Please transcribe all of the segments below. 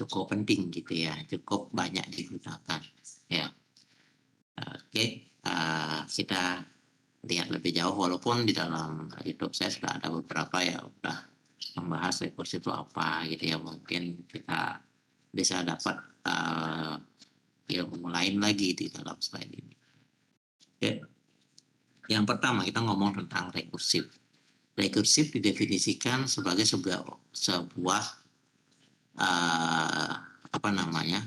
cukup penting gitu ya, cukup banyak digunakan ya. Oke, kita lihat lebih jauh walaupun di dalam YouTube saya sudah ada beberapa ya udah membahas rekursif itu apa gitu ya, mungkin kita bisa dapat ilmu lain lagi di dalam slide ini. Oke. Yang pertama kita ngomong tentang rekursif. Rekursif didefinisikan sebagai sebuah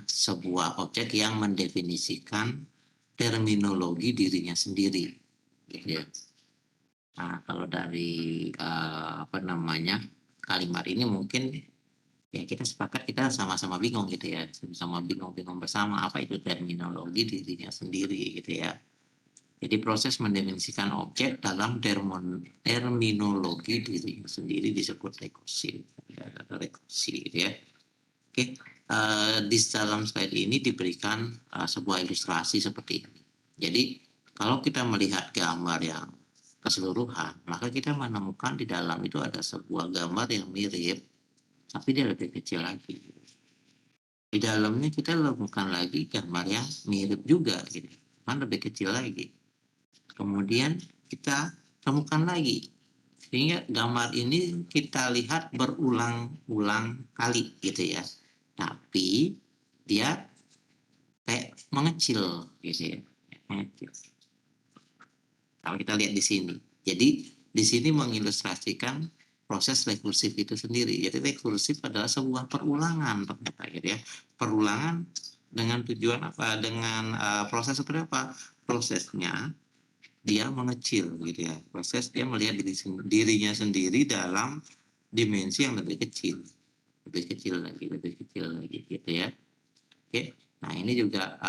sebuah objek yang mendefinisikan terminologi dirinya sendiri gitu ya. Nah, kalau dari kalimat ini mungkin ya kita sepakat kita sama-sama bingung gitu ya, sama bingung bersama apa itu terminologi dirinya sendiri gitu ya. Jadi proses mendefinisikan objek dalam terminologi dirinya sendiri disebut rekursi gitu ya. Oke, di dalam slide ini diberikan sebuah ilustrasi seperti ini. Jadi kalau kita melihat gambar yang keseluruhan, maka kita menemukan di dalam itu ada sebuah gambar yang mirip, tapi dia lebih kecil lagi. Di dalamnya kita temukan lagi gambar yang mirip juga, gitu, kan lebih kecil lagi. Kemudian kita temukan lagi, sehingga gambar ini kita lihat berulang-ulang kali, gitu ya. Tapi dia kayak mengecil, gitu ya, mengecil. Kalau kita lihat di sini, jadi di sini mengilustrasikan proses rekursif itu sendiri. Jadi rekursif adalah sebuah perulangan ternyata gitu ya. Perulangan dengan tujuan apa? Dengan proses seperti apa? Prosesnya dia mengecil gitu ya. Proses dia melihat dirinya sendiri dalam dimensi yang lebih kecil lagi gitu ya. Oke. Nah, ini juga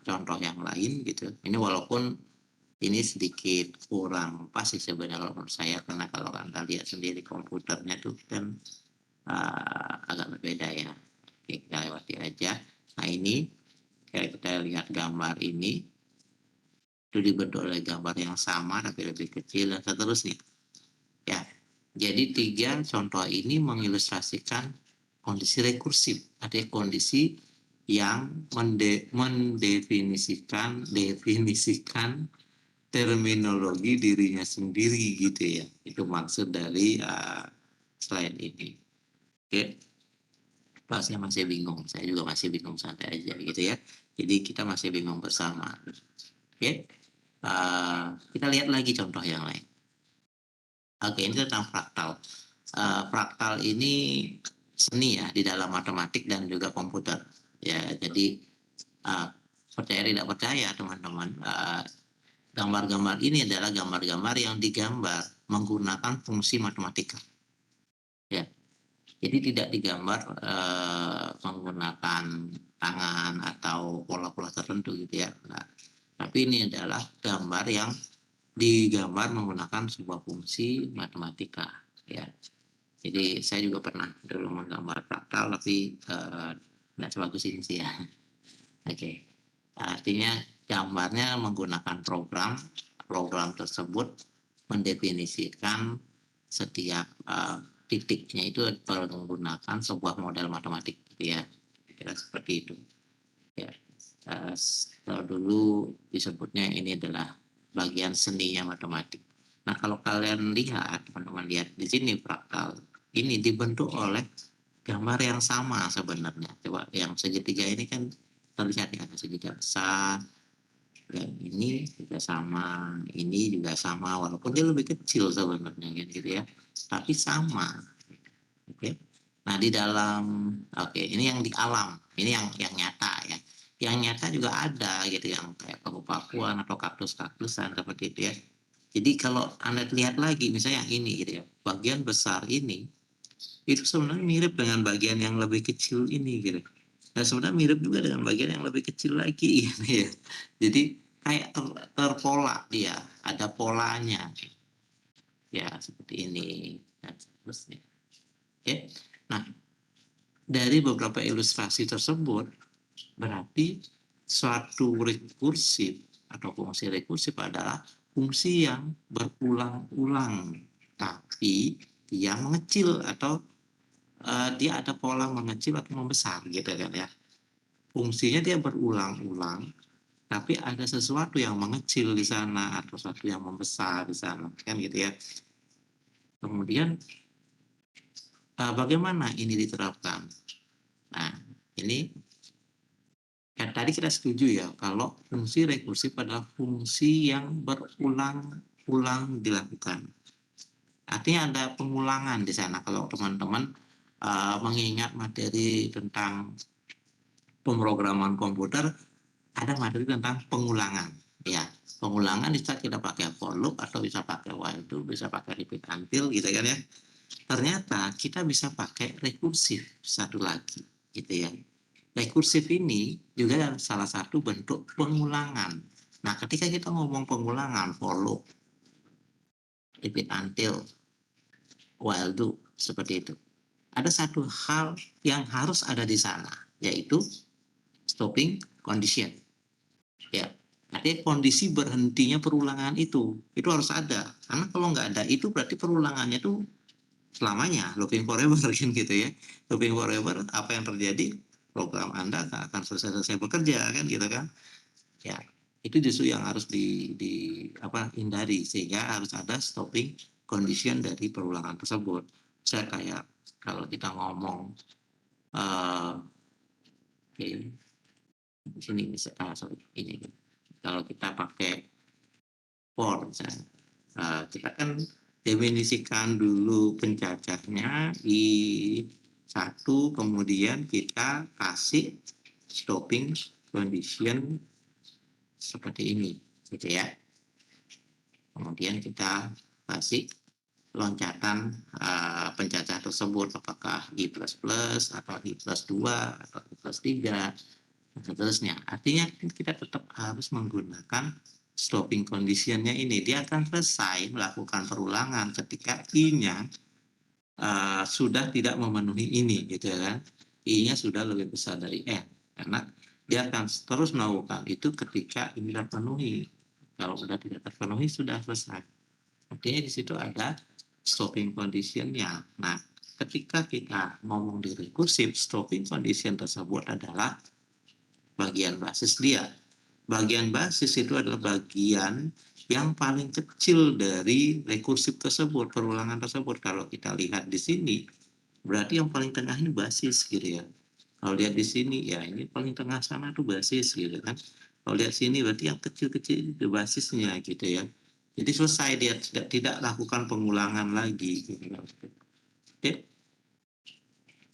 contoh yang lain gitu. Ini walaupun ini sedikit kurang pas sih sebenarnya menurut saya, karena kalau Anda lihat sendiri komputernya tuh kan agak berbeda ya. Oke, kita lewati aja. Nah, ini kayak kita lihat gambar ini itu dibentuk oleh gambar yang sama tapi lebih kecil dan seterusnya. Ya. Jadi 3 contoh ini mengilustrasikan kondisi rekursif, ada kondisi yang mendefinisikan terminologi dirinya sendiri gitu ya. Itu maksud dari slide ini. Oke. Pak, saya masih bingung, saya juga masih bingung, santai aja gitu ya. Jadi kita masih bingung bersama. Oke. Kita lihat lagi contoh yang lain. Oke, ini tentang fraktal. Fraktal ini seni ya di dalam matematik dan juga komputer. Ya, jadi percaya tidak percaya teman-teman, gambar-gambar ini adalah gambar-gambar yang digambar menggunakan fungsi matematika. Ya, jadi tidak digambar menggunakan tangan atau pola-pola tertentu gitu ya. Nah, tapi ini adalah gambar yang digambar menggunakan sebuah fungsi matematika ya. Jadi saya juga pernah dulu menggambar fraktal tapi tidak sebagus ini sih ya. Oke. Artinya gambarnya menggunakan program tersebut mendefinisikan setiap titiknya itu menggunakan sebuah model matematik ya. Kira seperti itu ya. Kalau dulu disebutnya ini adalah bagian seninya matematik. Nah, kalau kalian lihat, teman-teman lihat di sini fraktal ini dibentuk oleh gambar yang sama sebenarnya. Coba yang segitiga ini kan terlihat ya, segitiga besar. Dan ini juga sama, ini juga sama, walaupun dia lebih kecil sebenarnya gitu ya. Tapi sama. Oke. Nah, di dalam ini yang di alam, ini yang nyata ya. Yang nyata juga ada gitu yang kayak paku-pakuan atau kaktus-kaktusan seperti itu ya. Jadi kalau Anda lihat lagi misalnya yang ini gitu ya, bagian besar ini itu sebenarnya mirip dengan bagian yang lebih kecil ini gitu. Dan sebenarnya mirip juga dengan bagian yang lebih kecil lagi gitu ya. Jadi kayak terpola dia, ada polanya. Ya, seperti ini dan seterusnya. Oke. Nah, dari beberapa ilustrasi tersebut berarti suatu rekursif atau fungsi rekursif adalah fungsi yang berulang-ulang tapi yang mengecil atau dia ada pola mengecil atau membesar gitu kan ya. Fungsinya dia berulang-ulang, tapi ada sesuatu yang mengecil di sana atau sesuatu yang membesar di sana, kan gitu ya. Kemudian bagaimana ini diterapkan? Nah, ini kan tadi kita setuju ya kalau fungsi rekursif adalah fungsi yang berulang-ulang dilakukan. Artinya ada pengulangan di sana. Kalau teman-teman mengingat materi tentang pemrograman komputer, ada materi tentang pengulangan. Ya, pengulangan bisa kita pakai for loop atau bisa pakai while do, bisa pakai repeat until gitu kan ya. Ternyata kita bisa pakai rekursif satu lagi gitu ya. Rekursif ini juga salah satu bentuk pengulangan. Nah, ketika kita ngomong pengulangan, for loop, repeat until, while do, seperti itu. Ada satu hal yang harus ada di sana, yaitu stopping condition. Ya, artinya kondisi berhentinya perulangan itu harus ada. Karena kalau nggak ada itu berarti perulangannya itu selamanya, looping forever kan gitu ya. Looping forever, apa yang terjadi? Program Anda akan selesai bekerja kan gitu kan. Ya, itu justru yang harus hindari, sehingga harus ada stopping condition dari perulangan tersebut. Saya kayak kalau kita ngomong di sini ini kalau kita pakai for misalnya, kita kan definisikan dulu pencacahnya di satu, kemudian kita kasih stopping condition seperti ini gitu ya. Kemudian kita kasih loncatan pencacah tersebut, apakah I++ atau I+2 atau I+3 dan seterusnya. Artinya kita tetap harus menggunakan stopping conditionnya ini. Dia akan selesai melakukan perulangan ketika I-nya sudah tidak memenuhi ini gitu kan. I-nya sudah lebih besar dari N, karena dia akan terus melakukan itu ketika ini terpenuhi. Kalau sudah tidak terpenuhi sudah selesai. Artinya di situ ada stopping conditionnya. Nah, ketika kita ngomong di rekursif, stopping condition tersebut adalah bagian basis dia. Bagian basis itu adalah bagian yang paling kecil dari rekursif tersebut, perulangan tersebut. Kalau kita lihat di sini, berarti yang paling tengah ini basis gitu ya. Kalau lihat di sini, ya ini paling tengah sana tuh basis gitu kan. Kalau lihat sini berarti yang kecil-kecil itu basisnya gitu ya. Jadi selesai, dia tidak lakukan pengulangan lagi. Oke.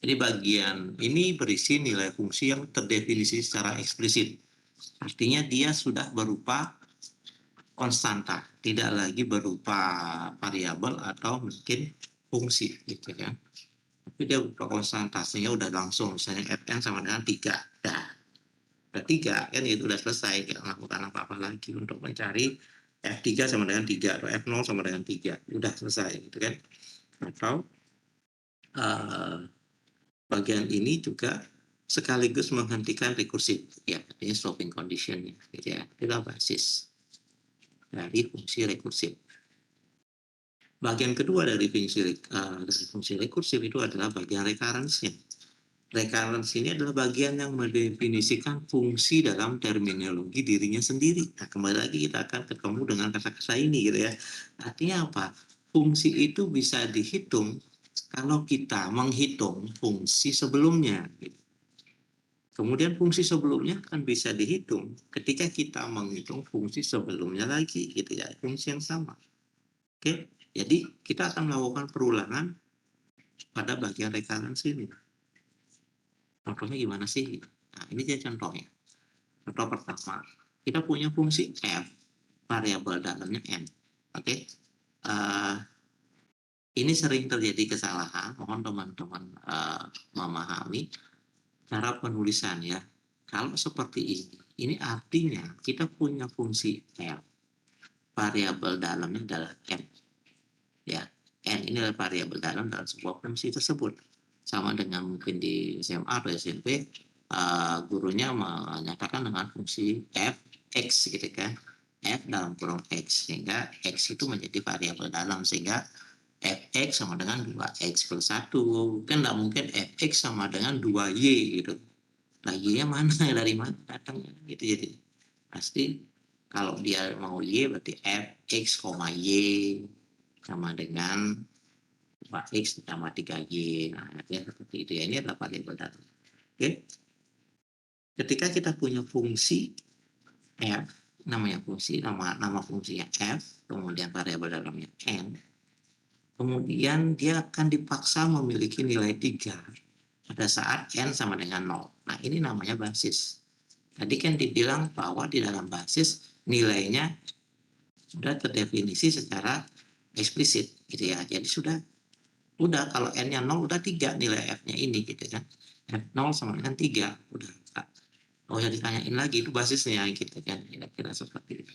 Jadi bagian ini berisi nilai fungsi yang terdefinisi secara eksplisit. Artinya dia sudah berupa konstanta, tidak lagi berupa variabel atau mungkin fungsi gitu kan. Tapi dia berupa konstantasinya udah langsung, misalnya Fn sama dengan 3. Nah, udah 3 kan itu udah selesai, tidak melakukan apa-apa lagi untuk mencari F3 sama dengan 3 atau F0 sama dengan 3. Udah selesai gitu kan. Atau bagian ini juga sekaligus menghentikan rekursif, ya, artinya stopping condition gitu ya. Itulah basis dari fungsi rekursif. Bagian kedua dari fungsi rekursif itu adalah bagian recurrence-nya. Recurrence ini adalah bagian yang mendefinisikan fungsi dalam terminologi dirinya sendiri. Nah, kembali lagi kita akan ketemu dengan kata-kata ini gitu ya. Artinya apa? Fungsi itu bisa dihitung kalau kita menghitung fungsi sebelumnya. Kemudian fungsi sebelumnya kan bisa dihitung ketika kita menghitung fungsi sebelumnya lagi gitu ya, fungsi yang sama. Oke, jadi kita akan melakukan perulangan pada bagian recurrence ini. Contohnya gimana sih? Nah, ini dia contohnya. Contoh pertama, kita punya fungsi f, variabel dalamnya n. Oke, ini sering terjadi kesalahan. Mohon teman-teman memahami cara penulisan ya. Kalau seperti ini artinya kita punya fungsi f, variabel dalamnya adalah n. Ya, n ini adalah variabel dalam sebuah fungsi tersebut. Sama dengan mungkin di SMA atau SMP, gurunya menyatakan dengan fungsi f x gitu kan, f dalam kurung x, sehingga x itu menjadi variabel dalam, sehingga fx sama dengan 2x plus 1. Kan nggak mungkin fx sama dengan 2y gitu. Nah, y-nya mana? Dari mana datangnya? Gitu. Jadi pasti kalau dia mau y berarti fx, y sama dengan 4x ditambah 3y. Nah, artinya seperti itu ya. Ini adalah variabel data. Oke. Ketika kita punya fungsi f, namanya fungsi, nama fungsinya f, kemudian variabel dalamnya n, kemudian dia akan dipaksa memiliki nilai 3 pada saat n sama dengan 0. Nah, ini namanya basis. Tadi kan dibilang bahwa di dalam basis nilainya sudah terdefinisi secara eksplisit gitu ya. Jadi udah kalau n-nya 0 udah 3 nilai f-nya ini gitu kan. F0 sama dengan 3 udah. Oh ya ditanyain lagi itu basisnya gitu kan. Kira-kira seperti itu.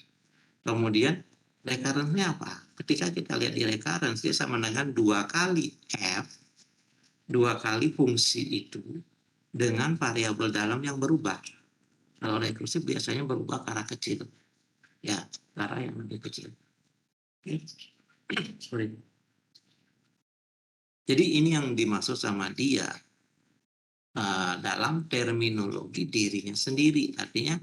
Kemudian recurrence-nya apa? Ketika kita lihat di recurrence dia sama dengan 2 kali f, 2 kali fungsi itu dengan variabel dalam yang berubah. Kalau rekursif biasanya berubah ke arah kecil. Ya, ke arah yang lebih kecil. Sorry. Jadi ini yang dimaksud sama dia dalam terminologi dirinya sendiri. Artinya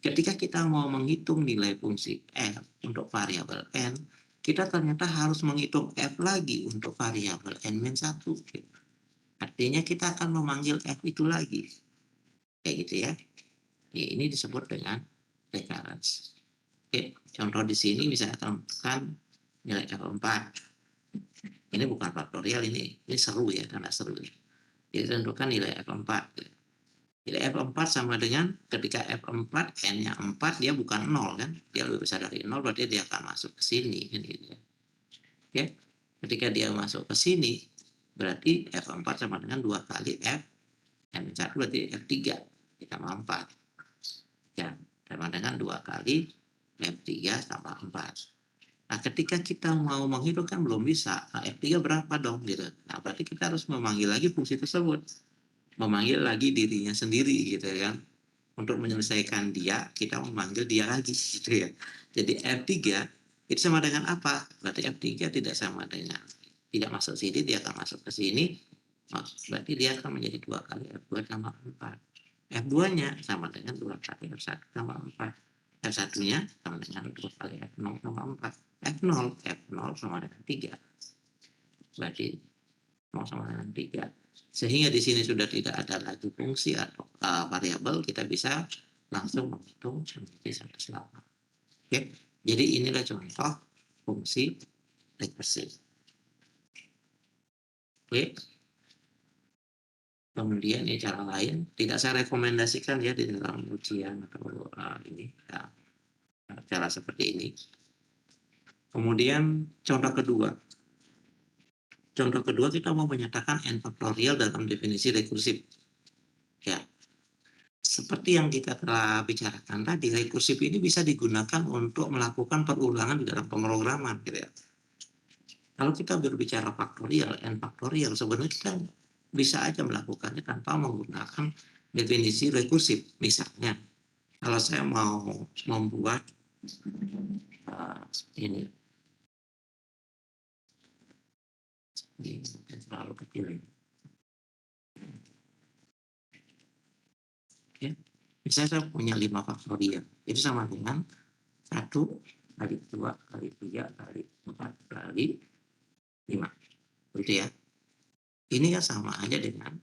ketika kita mau menghitung nilai fungsi f untuk variabel n, kita ternyata harus menghitung f lagi untuk variabel n-1. Artinya kita akan memanggil f itu lagi. Kayak gitu ya. Ya, ini disebut dengan recurrence. Oke, contoh di sini misalnya temukan nilai F4. Ini bukan faktorial, ini seru ya, karena seru ya. Jadi tentukan nilai F4. Nilai F4 sama dengan ketika F4 N-nya 4 dia bukan 0 kan. Dia lebih besar dari 0 berarti dia akan masuk ke sini kan gitu ya. Oke. Ketika dia masuk ke sini berarti F4 sama dengan 2 kali F N1 berarti F3 ditambah 4. Ya, sama dengan 2 kali F3 tambah 4. Nah, ketika kita mau menghitung kan belum bisa. Nah, F3 berapa dong gitu. Nah, berarti kita harus memanggil lagi fungsi tersebut. Memanggil lagi dirinya sendiri gitu kan. Untuk menyelesaikan dia, kita memanggil dia lagi gitu ya. Jadi F3 itu sama dengan apa? Berarti F3 tidak sama dengan tidak masuk sini, dia akan masuk ke sini. Berarti dia akan menjadi 2 kali F2 tambah 4. F2-nya sama dengan 2 kali F1 tambah 4. F1-nya sama dengan 2 kali F0 tambah 4. F0 sama dengan 3. Berarti 0 sama dengan 3. Sehingga di sini sudah tidak ada lagi fungsi atau variabel, kita bisa langsung menghitung menjadi 108. Oke, jadi inilah contoh fungsi rekursif. Oke. Kemudian ini cara lain, tidak saya rekomendasikan ya di dalam ujian atau ini ya, cara seperti ini. Kemudian contoh kedua. Contoh kedua kita mau menyatakan n faktorial dalam definisi rekursif. Ya, seperti yang kita telah bicarakan tadi, rekursif ini bisa digunakan untuk melakukan perulangan di dalam pemrograman, gitu ya. Kalau kita berbicara faktorial, n faktorial, sebenarnya kita bisa aja melakukannya tanpa menggunakan definisi rekursif. Misalnya, kalau saya mau membuat ini terlalu kecil ini. Ya. Misalnya saya punya 5 faktorial, itu sama dengan 1 kali 2 kali 3 kali 4 kali 5. Begitu ya. Ini kan sama aja dengan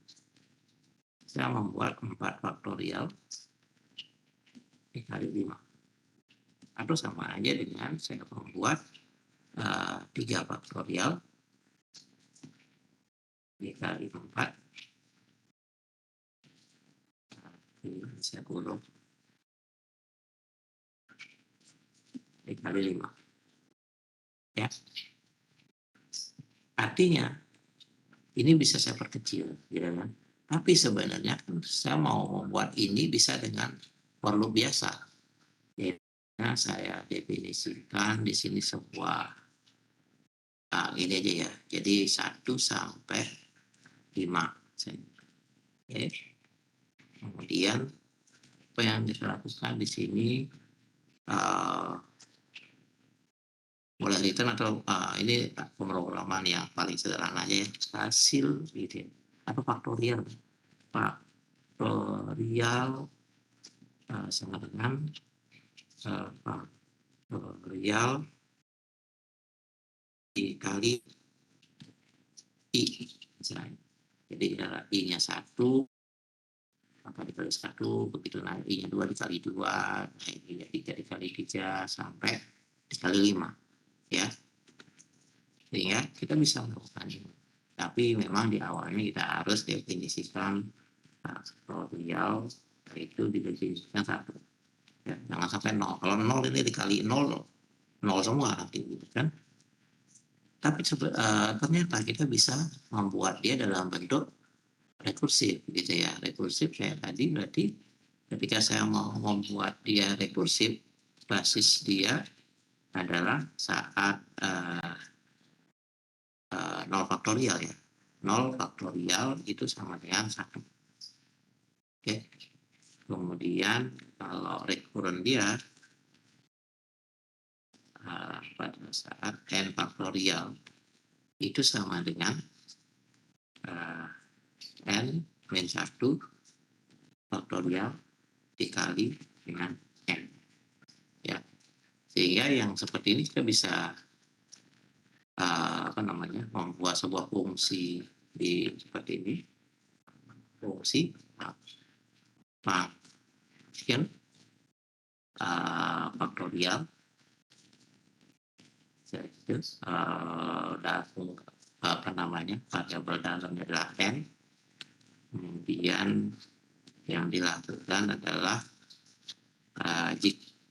saya membuat 4 faktorial dikali 5. Atau sama aja dengan saya membuat 3 faktorial dikali 4. Ini saya kurung dikali 5. Ya. Artinya ini bisa saya perkecil, gitu kan. Tapi sebenarnya kan saya mau membuat ini bisa dengan for loop biasa. Ya, saya definisikan di sini sebuah ini aja ya. Jadi 1 sampai 5. Oke. Kemudian apa yang kita lakukan di sini boleh return atau ini pemrograman yang paling sederhana aja ya, hasil gitu ya, atau faktorial. Faktorial sama dengan faktorial dikali I misalnya. Jadi I-nya 1 maka dikali 1, begitu nanti I-nya 2 dikali 2, I-nya 3 dikali 3 sampai dikali 5 ya. Sehingga kita bisa melakukan ini. Tapi memang di awalnya kita harus definisikan faktorial itu didefinisikan 1. Ya, jangan sampai 0. Kalau 0 ini dikali 0 semua nanti gitu kan. Tapi ternyata kita bisa membuat dia dalam bentuk rekursif gitu ya. Rekursif kayak tadi berarti ketika saya mau membuat dia rekursif, basis dia adalah saat 0 faktorial ya. 0 faktorial itu sama dengan 1. Oke. Kemudian kalau recurrent dia pada saat n faktorial itu sama dengan n min 1 faktorial dikali dengan n ya. Sehingga yang seperti ini kita bisa membuat sebuah fungsi di seperti ini, fungsi function faktorial variabel dalamnya adalah n, kemudian yang dilakukan adalah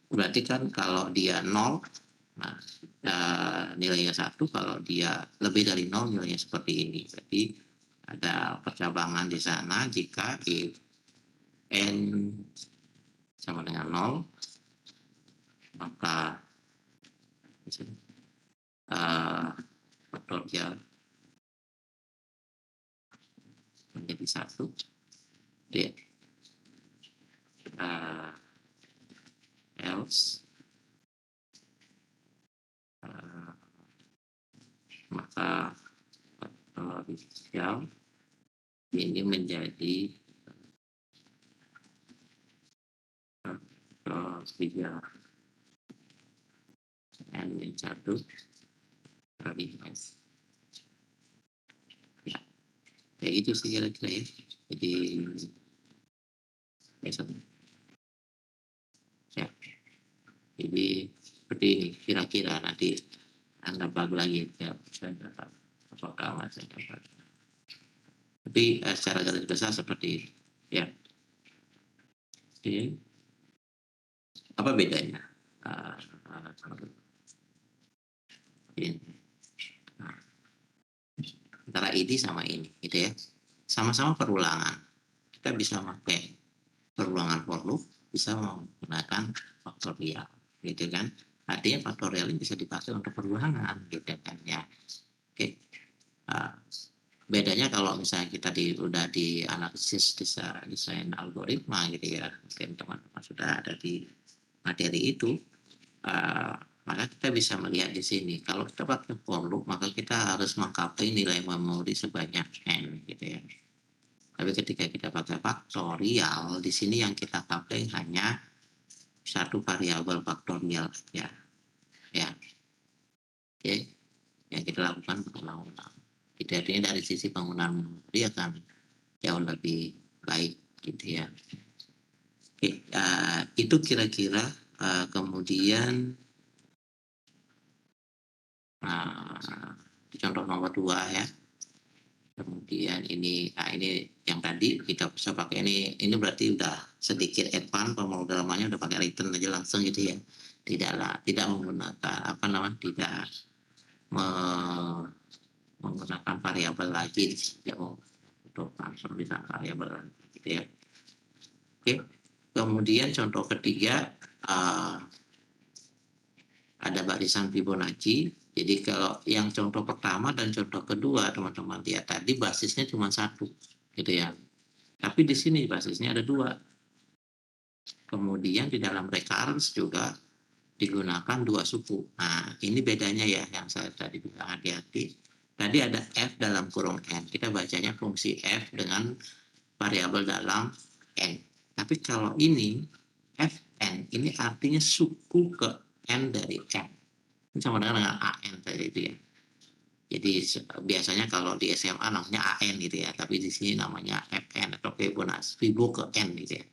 berarti kan kalau dia 0 nilainya 1, kalau dia lebih dari 0 nilainya seperti ini. Berarti ada percabangan di sana jika if n sama dengan 0 maka faktorial menjadi 1 ya. Else maka faktorial ini menjadi faktorial n min 1 kali s ya. Kayak itu sih kira-kira ya. Jadi ya. Jadi seperti ini kira-kira, nanti Anda bagi lagi ya, saya dapat apakah saya dapat. Tapi secara garis besar seperti ini ya. Oke. Apa bedanya antara ini sama ini gitu ya? Sama-sama perulangan. Kita bisa pakai perulangan for loop, bisa menggunakan faktorial gitu kan. Artinya faktorial ini bisa dipakai untuk perulangan gitu kan ya. Oke. Bedanya kalau misalnya kita udah di analisis desain algoritma gitu ya, mungkin teman-teman sudah ada di materi itu, maka kita bisa melihat di sini kalau kita pakai for loop maka kita harus mengcoupling nilai memori sebanyak n gitu ya. Tapi ketika kita pakai faktorial, di sini yang kita pakai hanya satu variabel faktorial ya. Oke. Yang kita lakukan berulang-ulang. Jadi artinya dari sisi penggunaan memori akan jauh lebih baik gitu ya. Oke, itu kira-kira. Kemudian contoh nomor 2 ya. Kemudian ini yang tadi kita bisa pakai ini berarti udah sedikit advance, pemrogramannya udah pakai return aja langsung gitu ya. Tidak menggunakan tidak menggunakan variabel lagi ya, untuk transfer bisa variabel gitu ya. Oke. Kemudian contoh ketiga ada barisan Fibonacci. Jadi kalau yang contoh pertama dan contoh kedua teman-teman lihat tadi basisnya cuma 1 gitu ya. Tapi di sini basisnya ada 2. Kemudian di dalam recurrence juga digunakan dua suku. Nah, ini bedanya ya yang saya tadi bilang hati-hati. Tadi ada F dalam kurung N. Kita bacanya fungsi F dengan variabel dalam N. Tapi kalau ini Fn, ini artinya suku ke N dari N. Ini sama dengan AN tadi itu ya. Jadi biasanya kalau di SMA namanya AN gitu ya, tapi di sini namanya Fn atau Fibonacci, Fibo ke N gitu ya.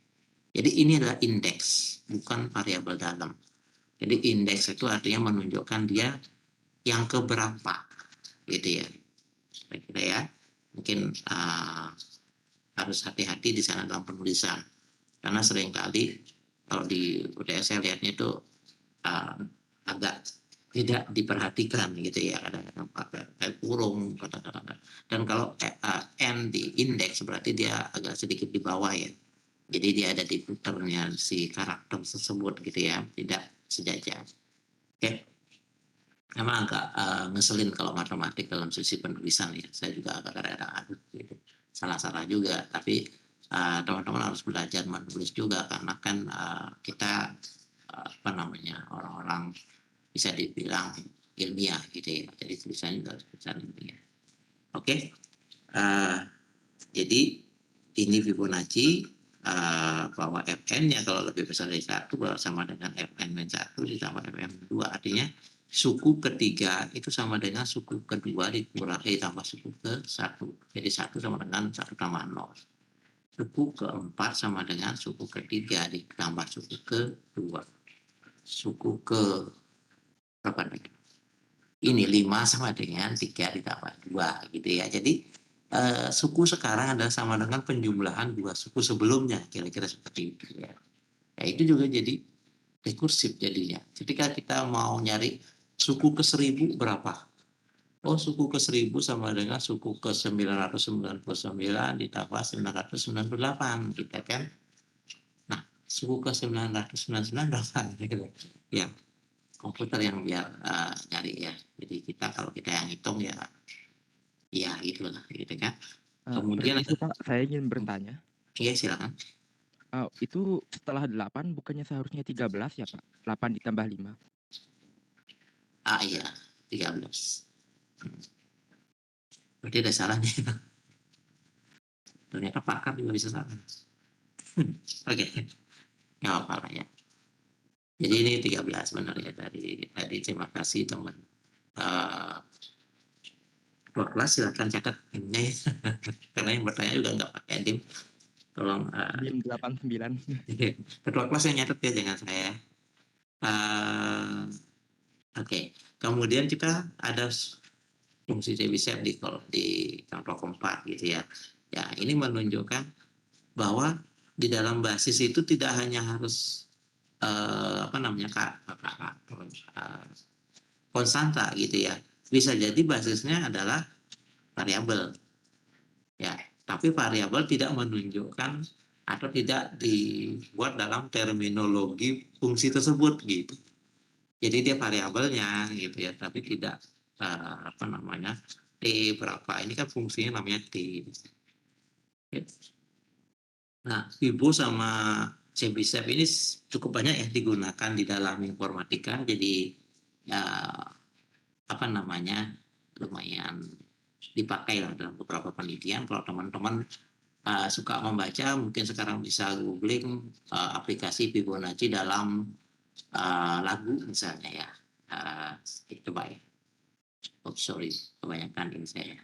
Jadi ini adalah indeks, bukan variabel dalam. Jadi indeks itu artinya menunjukkan dia yang keberapa, gitu ya. Kira-kira ya, mungkin harus hati-hati di sana dalam penulisan, karena seringkali kalau di UTS saya lihatnya itu agak tidak diperhatikan gitu ya, kadang-kadang pakai kurung kadang-kadang. Dan kalau N di indeks berarti dia agak sedikit di bawah ya, jadi dia ada di puternya si karakter tersebut gitu ya, tidak sejajar. Oke, memang agak ngeselin kalau matematik dalam sisi penulisan ya, saya juga agak kadang-kadang aduh gitu, salah-salah juga, tapi teman-teman harus belajar menulis juga, karena kan kita apa namanya, orang-orang bisa dibilang ilmiah gitu ya, jadi tulisannya juga harus tulisan ilmiah. Oke, jadi ini Fibonacci bahwa Fn-nya kalau lebih besar dari 1 sama dengan Fn-1 ditambah Fn2, artinya suku ketiga itu sama dengan suku kedua ditambah suku ke-1. Jadi 1 sama dengan 1 tambah 0. Suku keempat sama dengan suku ketiga ditambah suku kedua. Suku ke berapa lagi? Ini 5 sama dengan 3 ditambah 2 gitu ya. Jadi suku sekarang adalah sama dengan penjumlahan dua suku sebelumnya, kira-kira seperti itu ya. Ya itu juga jadi rekursif jadinya. Ketika kita mau nyari suku ke-1000 berapa? Oh, suku ke-1000 sama dengan suku ke-999 ditambah 998 gitu kan. Nah, suku ke-999 berapa? Ya, komputer yang biar nyari ya. Jadi kita kalau kita yang hitung ya gitu lah gitu kan. Kemudian Permisi Pak, saya ingin bertanya. Iya silakan. Itu setelah 8 bukannya seharusnya 13 ya Pak? 8 ditambah 5. Iya 13. Berarti ada salahnya. Ternyata pakar juga bisa salah. Oke, nggak apa-apa lah ya. Jadi ini 13 benar ya, tadi terima kasih teman. Ketua kelas silakan catat ini karena yang bertanya juga nggak pakai dim. Tolong Dim 89. ketua kelas yang nyatet ya, jangan saya. Oke. Kemudian kita ada fungsi Chebyshev di kelompok 4 gitu ya. Ya, ini menunjukkan bahwa di dalam basis itu tidak hanya harus konstanta gitu ya. Bisa jadi basisnya adalah variabel. Ya, tapi variabel tidak menunjukkan atau tidak dibuat dalam terminologi fungsi tersebut gitu. Jadi dia variabelnya gitu ya, tapi tidak T berapa. Ini kan fungsinya namanya T. Nah, Fibo sama Chebyshev ini cukup banyak ya digunakan di dalam informatika. Jadi ya lumayan dipakai lah dalam beberapa penelitian. Kalau teman-teman suka membaca, mungkin sekarang bisa googling aplikasi Fibonacci dalam lagu misalnya ya. Coba ya. Oh sorry, kebanyakan ini saya.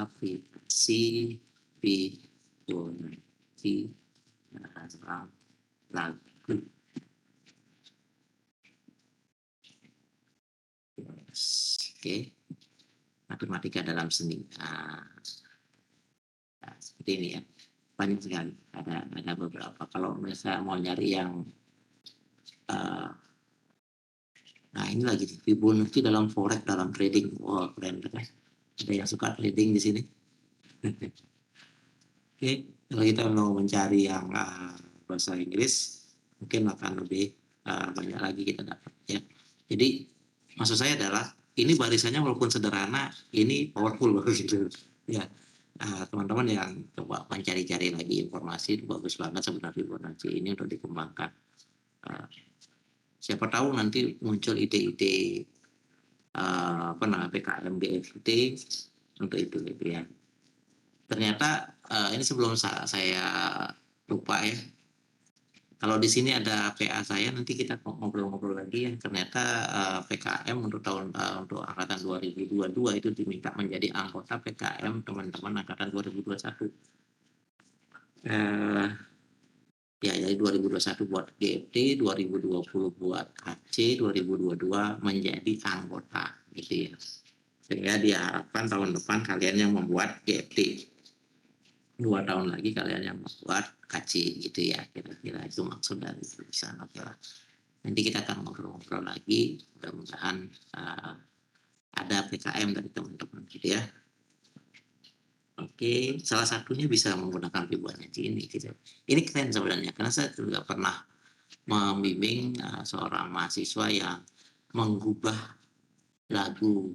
Aplikasi Fibonacci dalam lagu. Oke, matematika dalam seni. Seperti ini ya, banyak sekali. Ada beberapa. Kalau misalnya mau nyari yang nah ini lagi Fibonacci dalam forex, dalam trading. Wah, keren kan? Ada yang suka trading di sini. Oke, kalau kita mau mencari yang bahasa Inggris, mungkin akan lebih banyak lagi kita dapat ya. Jadi maksud saya adalah ini barisannya walaupun sederhana, ini powerful gitu ya. Teman-teman yang coba mencari-cari lagi informasi itu bagus banget sebenarnya Fibonacci ini untuk dikembangkan. siapa tahu nanti muncul ide-ide PKM BFT untuk itu gitu ya. Ternyata ini sebelum saya lupa ya. Kalau di sini ada PA saya, nanti kita ngobrol-ngobrol lagi ya. Ternyata PKM untuk untuk angkatan 2022 itu diminta menjadi anggota PKM teman-teman angkatan 2021. Ya, jadi 2021 buat GFT, 2020 buat HC, 2022 menjadi anggota gitu ya. Sehingga diharapkan tahun depan kalian yang membuat GFT, 2 tahun lagi kalian yang membuat KC gitu ya, kira-kira itu maksud dari tulisan. Oke lah, nanti kita akan ngobrol-ngobrol lagi, mudah-mudahan ada PKM dari teman-teman gitu ya. Oke, salah satunya bisa menggunakan Fibonacci ini gitu. Ini keren sebenarnya, karena saya juga pernah membimbing seorang mahasiswa yang mengubah lagu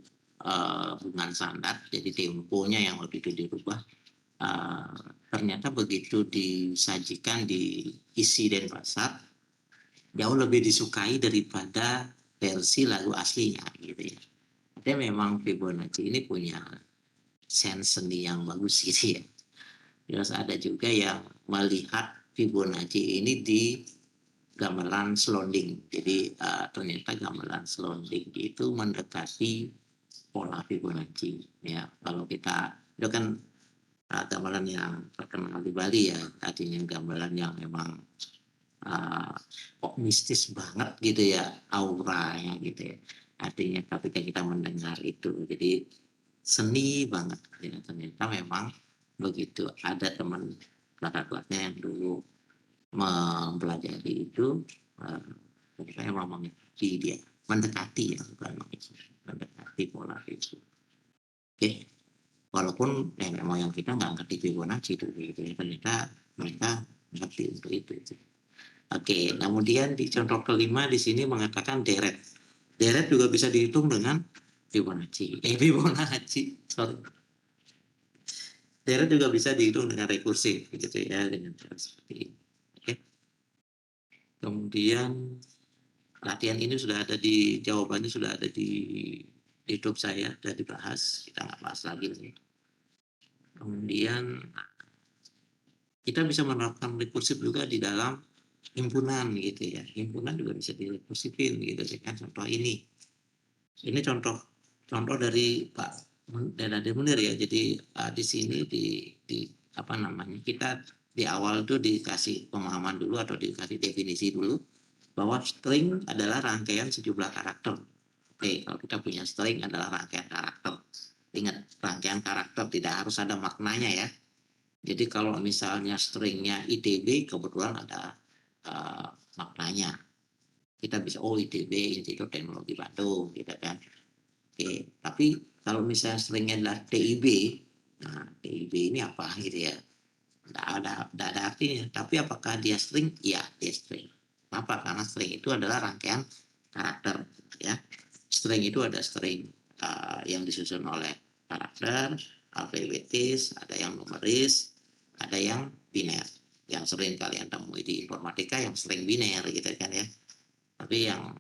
Bungan Sandar, jadi temponya yang waktu itu dirubah. Ternyata begitu disajikan di isi Denpasar jauh lebih disukai daripada versi lagu aslinya gitu ya. Jadi memang Fibonacci ini punya sense seni yang bagus gitu ya. Terus ada juga yang melihat Fibonacci ini di gamelan selonding. Jadi ternyata gamelan selonding itu mendekati pola Fibonacci ya. Kalau kita itu kan gamelan yang terkenal di Bali ya, artinya gamelan yang memang kok mistis banget gitu ya auranya gitu ya. Artinya ketika kita mendengar itu jadi seni banget ya. Ternyata memang begitu ada teman kakak kelasnya yang dulu mempelajari itu saya memang mengikuti dia mendekati ya, bukan mendekati pola itu. Oke, walaupun memang yang kita nggak ngerti Fibonacci itu gitu ya, ternyata mereka ngerti untuk itu. Oke, kemudian di contoh kelima di sini mengatakan deret. Deret juga bisa dihitung dengan Fibonacci. Sorry. Deret juga bisa dihitung dengan rekursif, gitu ya, dengan cara seperti ini. Oke. Kemudian latihan ini sudah ada di jawabannya sudah ada di YouTube saya, sudah dibahas. Kita nggak bahas lagi nih. Kemudian kita bisa menerapkan rekursif juga di dalam himpunan gitu ya. Himpunan juga bisa direkursifin gitu kan. Contoh ini contoh dari Pak Denade Munir ya. Jadi di sini di apa namanya, kita di awal tuh dikasih pemahaman dulu atau dikasih definisi dulu bahwa string adalah rangkaian sejumlah karakter. Oke, kalau kita punya string adalah rangkaian karakter. Ingat, rangkaian karakter tidak harus ada maknanya ya. Jadi kalau misalnya stringnya ITB, kebetulan ada maknanya. Kita bisa, ITB, Institut Teknologi Bandung, gitu kan. Oke, tapi kalau misalnya stringnya adalah TIB, nah TIB ini apa gitu ya? Tidak ada artinya. Tapi apakah dia string? Ya, dia string. Kenapa? Karena string itu adalah rangkaian karakter, ya. String itu ada string yang disusun oleh karakter, alfabetis, ada yang numeris, ada yang biner. Yang sering kalian temui di informatika yang string biner gitu kan ya. Tapi yang